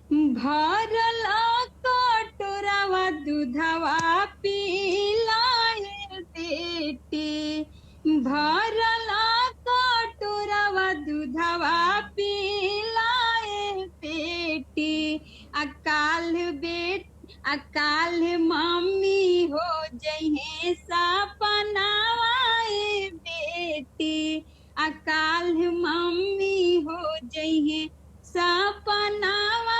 भरला कटोरावा दूधवा पिलाए बेटी, भरला कटोरावा दूधवा पिलाए बेटी, अकाल बेट अकाल मम्मी हो जइहे सपनावाए बेटी, अकाल मम्मी हो जइहे सपनावाए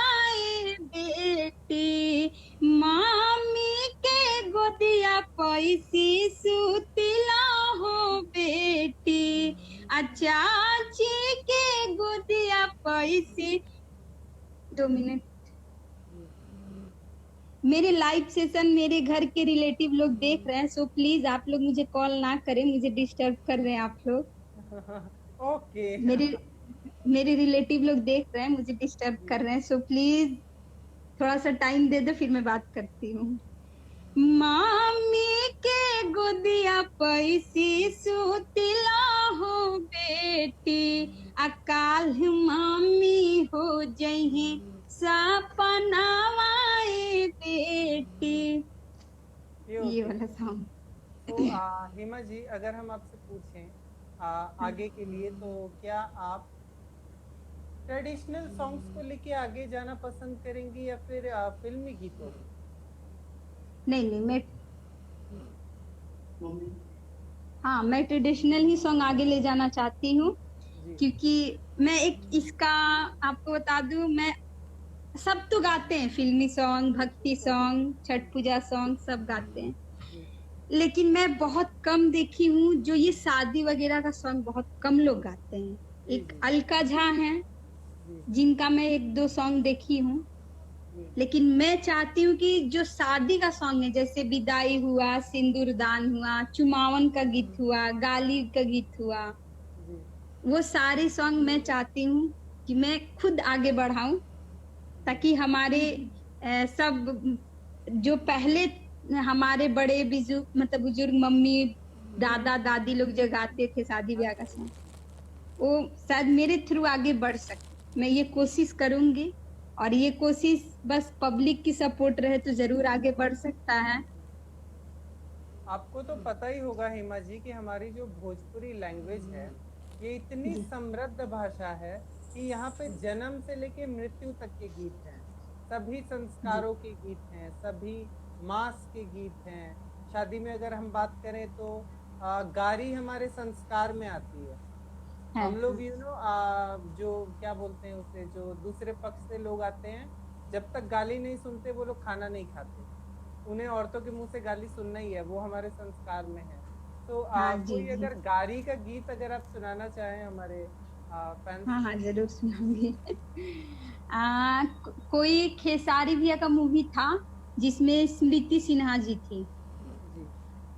बेटी, मम्मी के गोदिया पैसी सुतिला हो बेटी, आ चाची के गोदिया पैसी। 2 मिनट। मेरे लाइव सेशन मेरे घर के रिलेटिव लोग देख रहे हैं, सो प्लीज आप लोग मुझे कॉल ना करें, मुझे डिस्टर्ब कर रहे हैं आप लोग। ओके। मेरे मेरे रिलेटिव लोग देख रहे हैं, मुझे डिस्टर्ब कर रहे हैं, सो प्लीज थोड़ा सा टाइम दे दो, फिर मैं बात करती हूँ। मामी के गोदिया पैसी सुतिला हो बेटी, अकाल मम्मी हो जइहे सपनावाए बेटी। ये ये ओके। वाला सॉन्ग। तो हिमा जी, अगर हम आपसे पूछें आगे के लिए, तो क्या आप ट्रेडिशनल सॉन्ग्स को लेके आगे जाना पसंद करेंगी या फिर फिल्मी गीतों को? नहीं नहीं, हाँ मैं ट्रेडिशनल ही सॉन्ग आगे ले जाना चाहती हूँ, जी क्योंकि मैं एक इसका आपको बता दूं, मैं सब तो गाते हैं, फिल्मी सॉन्ग, भक्ति सॉन्ग, छठ पूजा सॉन्ग सब गाते हैं, जी लेकिन मैं बहुत कम देखी हूँ जो ये शादी वगैरह का सॉन्ग बहुत कम लोग गाते हैं। जी एक जी अलका झा है जी जिनका मैं 1-2 सॉन्ग देखी हूँ, जी लेकिन मैं चाहती हूँ कि जो शादी का सॉन्ग है, जैसे विदाई हुआ, सिंदूर दान हुआ, चुमावन का गीत हुआ, गाली का गीत हुआ, जी वो सारे सॉन्ग मैं चाहती हूँ कि मैं खुद आगे बढ़ाऊं, जी ताकि हमारे सब जो पहले हमारे बड़े बुजुर्ग, मतलब बुजुर्ग मम्मी दादा दादी लोग जो गाते थे शादी हाँ ब्याह का जी, सॉन्ग, वो शायद मेरे थ्रू आगे बढ़ सके। मैं ये कोशिश करूंगी, और ये कोशिश बस पब्लिक की सपोर्ट रहे तो जरूर आगे बढ़ सकता है। आपको तो पता ही होगा हिमा जी कि हमारी जो भोजपुरी लैंग्वेज है, ये इतनी जी। समृद्ध भाषा है कि यहाँ पे जन्म से लेके मृत्यु तक के गीत हैं, सभी जी। संस्कारों के गीत हैं, सभी मास के गीत हैं। शादी में अगर हम बात करें तो गारी हमारे संस्कार में आती है। है। हम लोग जो क्या बोलते हैं उसे, जो दूसरे पक्ष से लोग आते हैं, जब तक गाली नहीं सुनते वो लोग खाना नहीं खाते। उन्हें औरतों के मुंह से गाली सुनना ही है, वो हमारे संस्कार में है। तो हाँ जी कोई जी। अगर गारी का गीत अगर आप सुनाना चाहें हमारे फैंस हाँ हाँ को। जरूर सुनाऊंगी। कोई खेसारी भैया का मूवी था जिसमें स्मृति सिन्हा जी थी, जी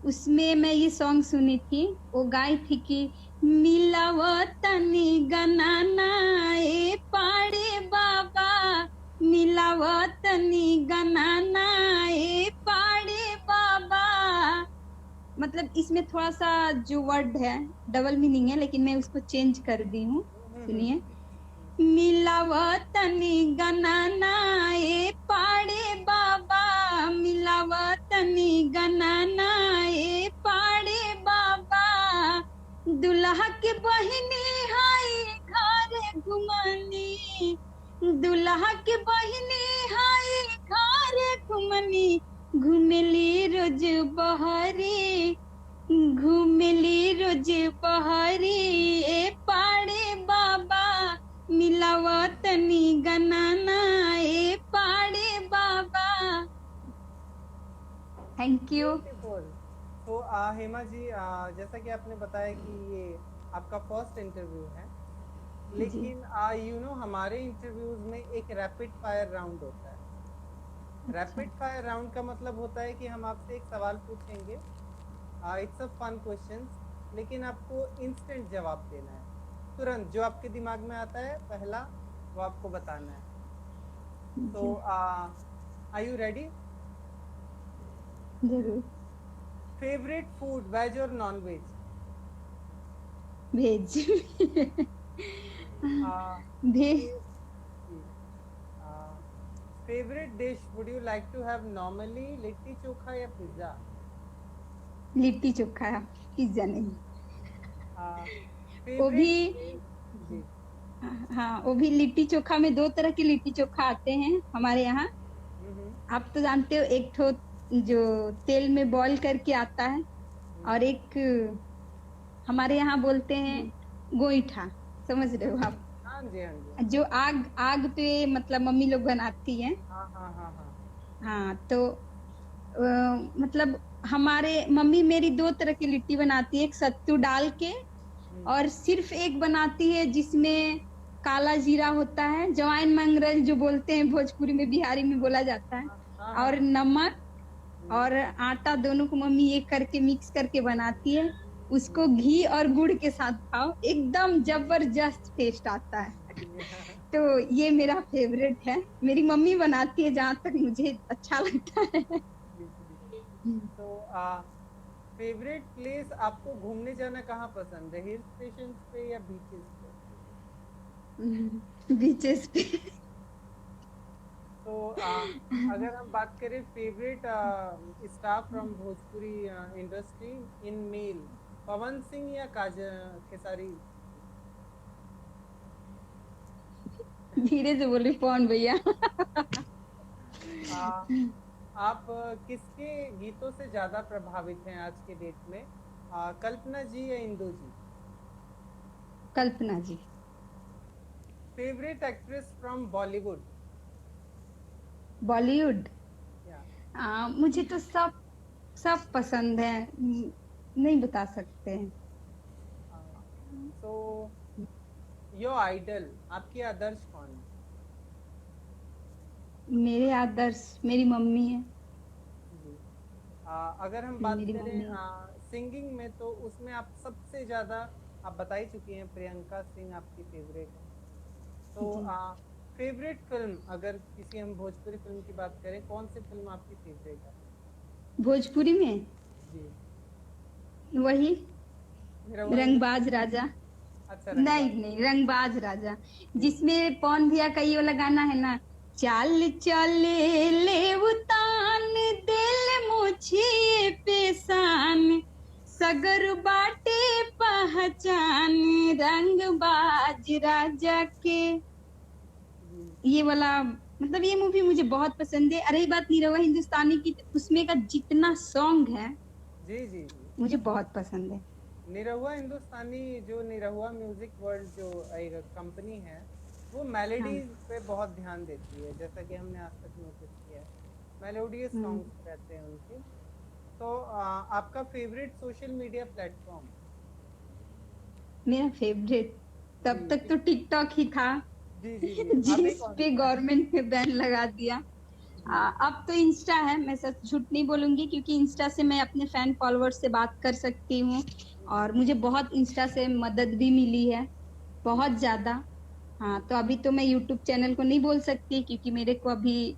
उसमें मैं ये सॉन्ग सुनी थी। वो गाई थी कि मिलावतनी गनाना ए पाड़े बाबा, मिलावतनी गनाना ए पाड़े बाबा। मतलब इसमें थोड़ा सा जो वर्ड है डबल मीनिंग है, लेकिन मैं उसको चेंज कर दी हूँ। हम्म हम्म सुनिए। मिलावतनी गणना ए पाड़े बाबा, मिलावतनी गणना ए पाड़े बाबा, दुल्हा के बहिनी हाई घर घुमनी, दुल्हा के बहिनी हाई घर घुमनी, घुमली रोज बहरी, घुमली रोज बहरी ए पाड़े बाबा, मिलावतनी गणना ए पाड़े बाबा। Thank you. ब्यूटीफुल। तो हेमा जी, जैसा कि आपने बताया कि ये आपका फर्स्ट इंटरव्यू है, लेकिन हमारे इंटरव्यूज में एक रैपिड फायर राउंड होता है। रैपिड फायर राउंड का मतलब होता है कि हम आपसे एक सवाल पूछेंगे, इट्स अ फन क्वेश्चंस, लेकिन आपको इंस्टेंट जवाब देना है, तुरंत जो आपके दिमाग में आता है पहला वो आपको बताना है। तो आर यू रेडी? जरूर। फेवरेट फूड, वेज और नॉन वेज? भेज। भेज। Favourite dish would you like to have normally, litti chokha या पिज्जा? लिट्टी चोखा, पिज्जा नहीं। वो भी, फेवरेट जी, हाँ वो भी लिट्टी चोखा में दो तरह के लिट्टी चोखा आते हैं हमारे यहाँ। आप तो जानते हो, एक ठो जो तेल में बॉईल करके आता है, और एक हमारे यहाँ बोलते हैं गोईठा, समझ रहे हो आप? हाँ जी, हाँ जी, जो आग आग पे मतलब मम्मी लोग बनाती हैं। हाँ हाँ हाँ हाँ। हाँ तो मतलब हमारे मम्मी मेरी दो तरह की लिट्टी बनाती है, एक सत्तू डाल के, और सिर्फ एक बनाती है जिसमें काला जीरा होता है, जवाइन मंगरल जो बोलते हैं भोजपुरी में, बिहारी में बोला जाता है, और नमक और आटा दोनों को मम्मी एक करके मिक्स करके बनाती है। उसको घी और गुड़ के साथ खाओ, एकदम जबरदस्त टेस्ट आता है। तो ये मेरा फेवरेट है, मेरी मम्मी बनाती है जहाँ तक मुझे अच्छा लगता है। तो फेवरेट प्लेस आपको घूमने जाना कहाँ पसंद है, हिल स्टेशन पे या बीचेस पे? बीचेस पे। तो अगर हम बात करें favourite star from Bhojpuri industry in male, Pawan Singh या खेसारी? धीरे से बोले पवन भैया। आप किसके गीतों से ज्यादा प्रभावित हैं आज के डेट में, कल्पना जी या Indu ji? Kalpana ji. Favourite actress from Bollywood? Bollywood, या मुझे तो सब सब पसंद है, नहीं बता सकते हैं। तो योर आइडल, आपके आदर्श कौन है? मेरे आदर्श मेरी मम्मी है। जी। अगर हम बात मेरी करें मम्मी। सिंगिंग में, तो उसमें आप सबसे ज्यादा, आप बता ही चुकी हैं प्रियंका सिंह आपकी फेवरेट है। तो फेवरेट फिल्म, अगर किसी हम भोजपुरी फिल्म की बात करें, कौन सी फिल्म आपकी फेवरेट है? भोजपुरी में जी, वही निरहुआ रंगबाज राजा। अच्छा, नहीं रंगबाज। नहीं, रंगबाज राजा, जी जिसमें पवन भैया का ये वाला गाना है ना, चाल चले ले उतान, दिल मुझे पेशान, सगर बाटे पहचान, रंगबाज राजा के। जी ये वाला मतलब ये मूवी मुझे बहुत पसंद है। रही बात निरहुआ हिंदुस्तानी की, तो उसमें का जितना सॉन्ग है जी जी जी। मुझे बहुत पसंद है। निरहुआ हिंदुस्तानी, जो निरहुआ म्यूजिक वर्ल्ड जो एक कंपनी है, वो हाँ। मेलोडीज पे बहुत ध्यान देती है, जैसा कि हमने आज तक नोटिस किया है, मेलोडियस सॉन्ग्स रहते हैं उनके। तो आपका फेवरेट सोशल मीडिया प्लेटफॉर्म? मेरा फेवरेट जी तब तक जी तो टिकटॉक ही था, जी जी जी। अभी जिस कौन पे सा है? गवर्नमेंट ने बैन लगा दिया। जी अब तो इंस्टा है, मैं सच झूठ नहीं बोलूंगी, क्योंकि इंस्टा से मैं अपने फैन फॉलोअर्स से बात कर सकती हूँ, और मुझे बहुत इंस्टा से मदद भी मिली है, जी बहुत ज्यादा। हाँ जी तो अभी तो मैं यूट्यूब चैनल को नहीं बोल सकती, क्योंकि मेरे को अभी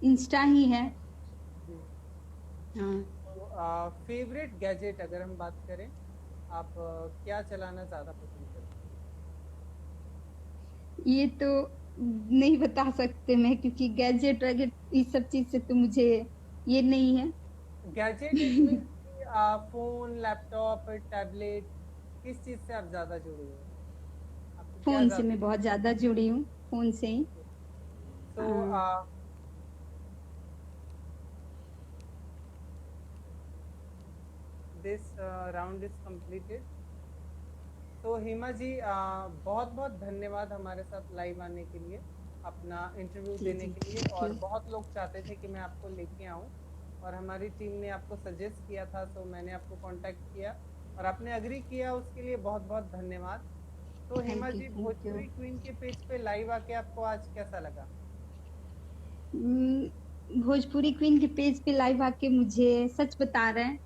इंस्टा ही है। जी। हाँ। तो फेवरेट गैजेट अगर हम बात करें, आप क्या चलाना ज्यादा पसंद करते हैं? ये तो नहीं बता सकते मैं, क्योंकि गैजेट वैजेट इस सब चीज से तो मुझे ये नहीं है। Gadget it mean phone, laptop, tablet, किस चीज से आप ज्यादा जुड़े हुए हैं? आपको क्या फोन से ज्यादा? मैं बहुत ज्यादा जुड़ी हूँ, फोन से ही। सो हाँ, दिस राउंड इज कंप्लीटेड। तो हिमा जी, बहुत बहुत धन्यवाद हमारे साथ लाइव आने के लिए, अपना इंटरव्यू जी देने जी, के लिए। थैंक और यू। बहुत लोग चाहते थे कि मैं आपको लेके आऊं, और हमारी टीम ने आपको सजेस्ट किया था, तो मैंने आपको कांटेक्ट किया और आपने अग्री किया, उसके लिए बहुत बहुत धन्यवाद। तो Hima thank you, ji, thank you. Bhojpuri queen के पेज पे लाइव आके आपको आज कैसा लगा? भोजपुरी क्वीन के पेज पे लाइव आके, मुझे सच बता रहे हैं,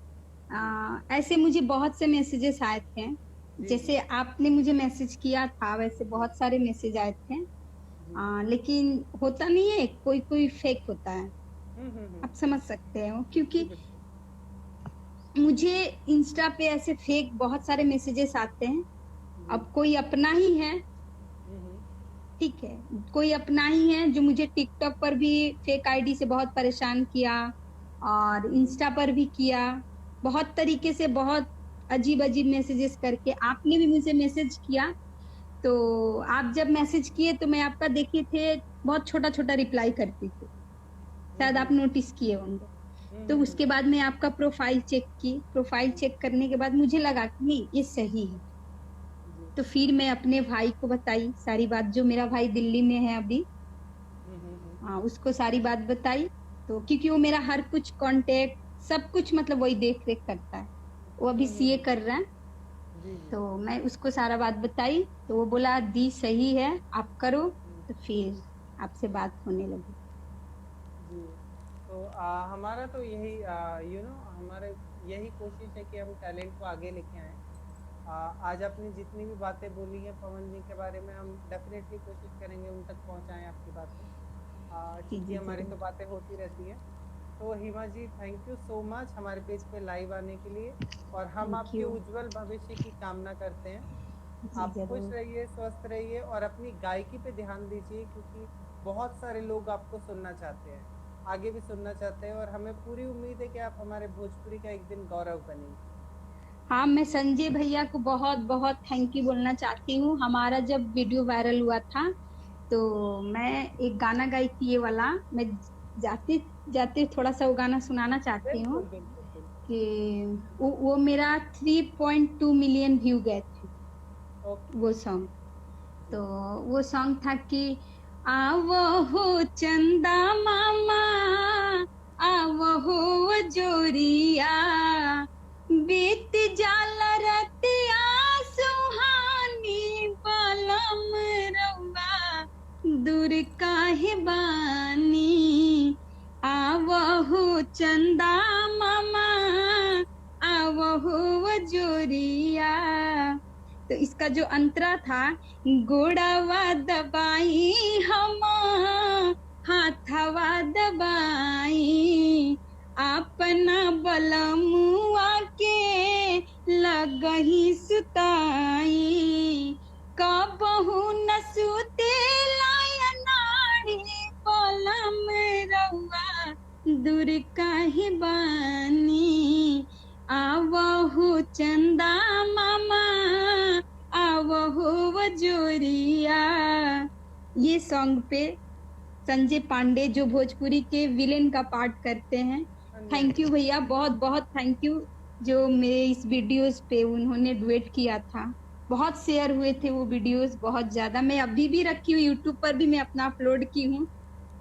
जी ऐसे मुझे बहुत से मैसेजेस आए थे। जी जी जैसे आपने मुझे मैसेज किया था, वैसे जी बहुत सारे मैसेज आए थे। जी। लेकिन होता नहीं है, कोई कोई फेक होता है। हम्म। आप समझ सकते हो, जी क्योंकि बिल्कुल। मुझे इंस्टा पे ऐसे फेक बहुत सारे मैसेजेस आते हैं। जी। अब कोई अपना ही है, हम्म। ठीक है, कोई अपना ही है जो मुझे टिकटॉक पर भी फेक आईडी से बहुत परेशान किया, और हम्म इंस्टा पर भी किया। बहुत तरीके से, बहुत अजीब अजीब मैसेजेस करके आपने भी मुझे मैसेज किया। तो आप जब मैसेज किए तो मैं आपका देखे थे, बहुत छोटा छोटा रिप्लाई करती थी। शायद आप हम्म नोटिस किए होंगे। तो हम्म। उसके बाद मैं आपका प्रोफाइल चेक की, प्रोफाइल चेक करने के बाद मुझे लगा कि नहीं, ये सही है। जी। तो फिर मैं अपने भाई को बताई सारी बात, जो मेरा भाई दिल्ली में है अभी। हम्म। हाँ, उसको सारी बात बताई। तो क्योंकि वो मेरा हर कुछ कांटेक्ट, सब कुछ मतलब वही देख रेख करता है। वो अभी सीए हम्म। कर रहा है। जी जी तो मैं उसको सारा बात बताई, तो वो बोला दी सही है, आप करो। जी तो फिर आपसे बात होने लगी। जी। तो हमारा तो यही हमारे यही कोशिश है कि हम टैलेंट को आगे लेके आए। आज आपने जितनी भी बातें बोली हैं पवन जी के बारे में, हम डेफिनेटली कोशिश करेंगे उन तक पहुंचाएं आपकी बातें, जी क्योंकि जी, हमारी तो जरूर। बातें होती रहती हैं। तो हिमा जी, थैंक यू सो मच हमारे पेज पे लाइव आने के लिए, और हम थैंक आपके यू। उज्जवल भविष्य की कामना करते हैं। जी आप खुश जरूर। रहिए, स्वस्थ रहिए, और अपनी गायकी पे ध्यान दीजिए, क्योंकि बहुत सारे लोग आपको सुनना चाहते हैं, आगे भी सुनना चाहते हैं, और हमें पूरी उम्मीद है कि आप हमारे भोजपुरी का एक दिन गौरव बनेंगे। हाँ, मैं संजय भैया को बहुत बहुत थैंक यू बोलना चाहती हूँ। हमारा जब वीडियो वायरल हुआ था, तो मैं एक गाना गाई थी, ये वाला। मैं जाते जाते थोड़ा सा वो गाना सुनाना चाहती हूँ। बिल्कुल बिल्कुल बिल्कुल। कि वो मेरा 3.2 मिलियन व्यू गए थे, ओके। वो सॉन्ग। जी तो वो सॉन्ग था कि आवो हो चंदा मामा, आवो हो जोरिया, बीत जाला रतिया सुहानी, बालम रउआ दूर काहे बानी, आवो हो चंदा मामा, आवो हो जोरिया। तो इसका जो अंतरा था, गोड़ावा दबाई हम, हाथवा दबाई, अपना बलमुआ के लगही सुताई, कबहू न सुते लाया नाड़ी, बलम रउआ दूर काहे बानी, आवहु चंदा मामा, आवहु जोरिया। ये सॉन्ग पे संजय पांडे, जो भोजपुरी के विलेन का पार्ट करते हैं। हाँ जी हाँ थैंक जी। यू भैया, बहुत बहुत थैंक यू। जो मेरे इस वीडियोस पे उन्होंने डुएट किया था, बहुत शेयर हुए थे वो वीडियोस, बहुत ज्यादा। मैं अभी भी रखी हूँ, यूट्यूब पर भी मैं अपना अपलोड की हूँ।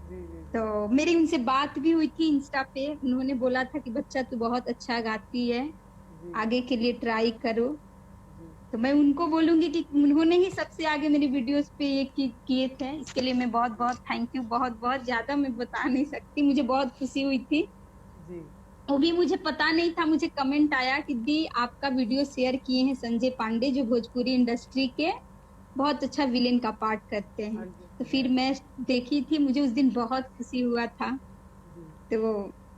जी जी जी तो मेरी उनसे बात भी हुई थी इंस्टा पे, उन्होंने बोला था कि बच्चा तू बहुत अच्छा गाती है, जी आगे के लिए ट्राई करो। जी। तो मैं उनको बोलूंगी कि उन्होंने ही सबसे आगे मेरी वीडियोस पे ये किए थे। इसके लिए मैं बहुत बहुत थैंक यू, बहुत बहुत ज्यादा मैं बता नहीं सकती, मुझे बहुत खुशी हुई थी। जी वो भी मुझे पता नहीं था, मुझे कमेंट आया कि दी आपका वीडियो शेयर किए हैं संजय पांडे, जो भोजपुरी इंडस्ट्री के बहुत अच्छा विलेन का पार्ट करते हैं। हाँ जी तो हाँ जी फिर हाँ जी। मैं देखी थी, मुझे उस दिन बहुत खुशी हुआ था। जी तो वो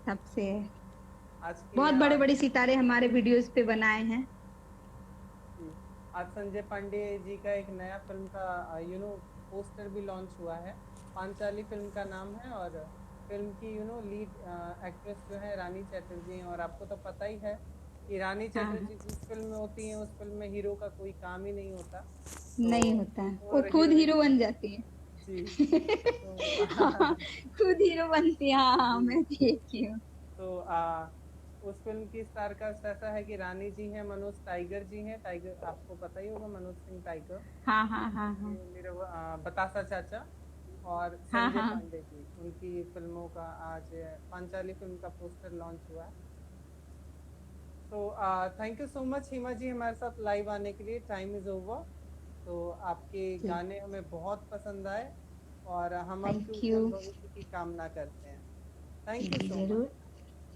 तब से आज की बहुत बड़े बड़े सितारे हमारे वीडियोस पे बनाए हैं। जी, आज संजय पांडे जी का एक नया फिल्म का पोस्टर भी लॉन्च हुआ है। पांचाली फिल्म का नाम है, और फिल्म की लीड एक्ट्रेस जो है रानी चैटर्जी हैं। और आपको तो पता ही है कि रानी हाँ हाँ, चैटर्जी जिस फिल्म में होती हैं उस फिल्म में हीरो का कोई काम ही नहीं होता। तो नहीं होता है, वो और खुद हीरोइन, हीरो बन जाती है। जी, तो हाँ, खुद हीरो बनती है, हाँ हाँ, जी, मैं देखी हूँ। तो उस फिल्म की स्टार कास्ट ऐसा है कि रानी जी हैं, मनोज टाइगर जी हैं, टाइगर आपको पता ही होगा, मनोज सिंह टाइगर। हाँ हाँ हाँ हाँ ये मेरे बतासा चाचा, और हाँ संजय हाँ। पांडे जी, उनकी फिल्मों का आज पांचाली फिल्म का पोस्टर लॉन्च हुआ है। तो थैंक यू सो मच हिमा जी हमारे साथ लाइव आने के लिए। Time is over. तो आपके जी गाने हमें बहुत पसंद आए, और हम आपके थैंक यू। उज्जवल भविष्य की कामना करते हैं। जी thank you ji so much. जरूर।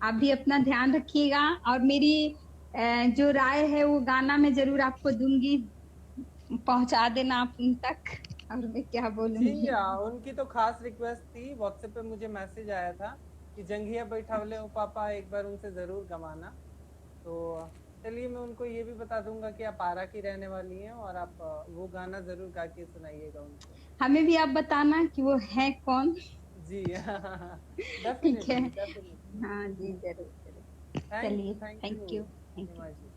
आप भी अपना ध्यान रखिएगा, और मेरी जो राय है वो गाना मैं जरूर आपको दूंगी, पहुंचा देना आप उन तक। और मैं क्या जी, बोलूंगी। उनकी तो खास रिक्वेस्ट थी, व्हाट्सएप पे मुझे मैसेज आया था कि जंघिया बैठावले हो पापा, एक बार उनसे जरूर गवाना। तो चलिए, मैं उनको ये भी बता दूंगा कि आप आरा की रहने वाली हैं, और आप वो गाना जरूर गा के सुनाइएगा उनको। हमें भी आप बताना कि वो है कौन। जी ठीक है। Definitely definitely. हाँ जी, जरूर जरूर। थैंक चलिए, thank you thank you. Thank you. Hima ji.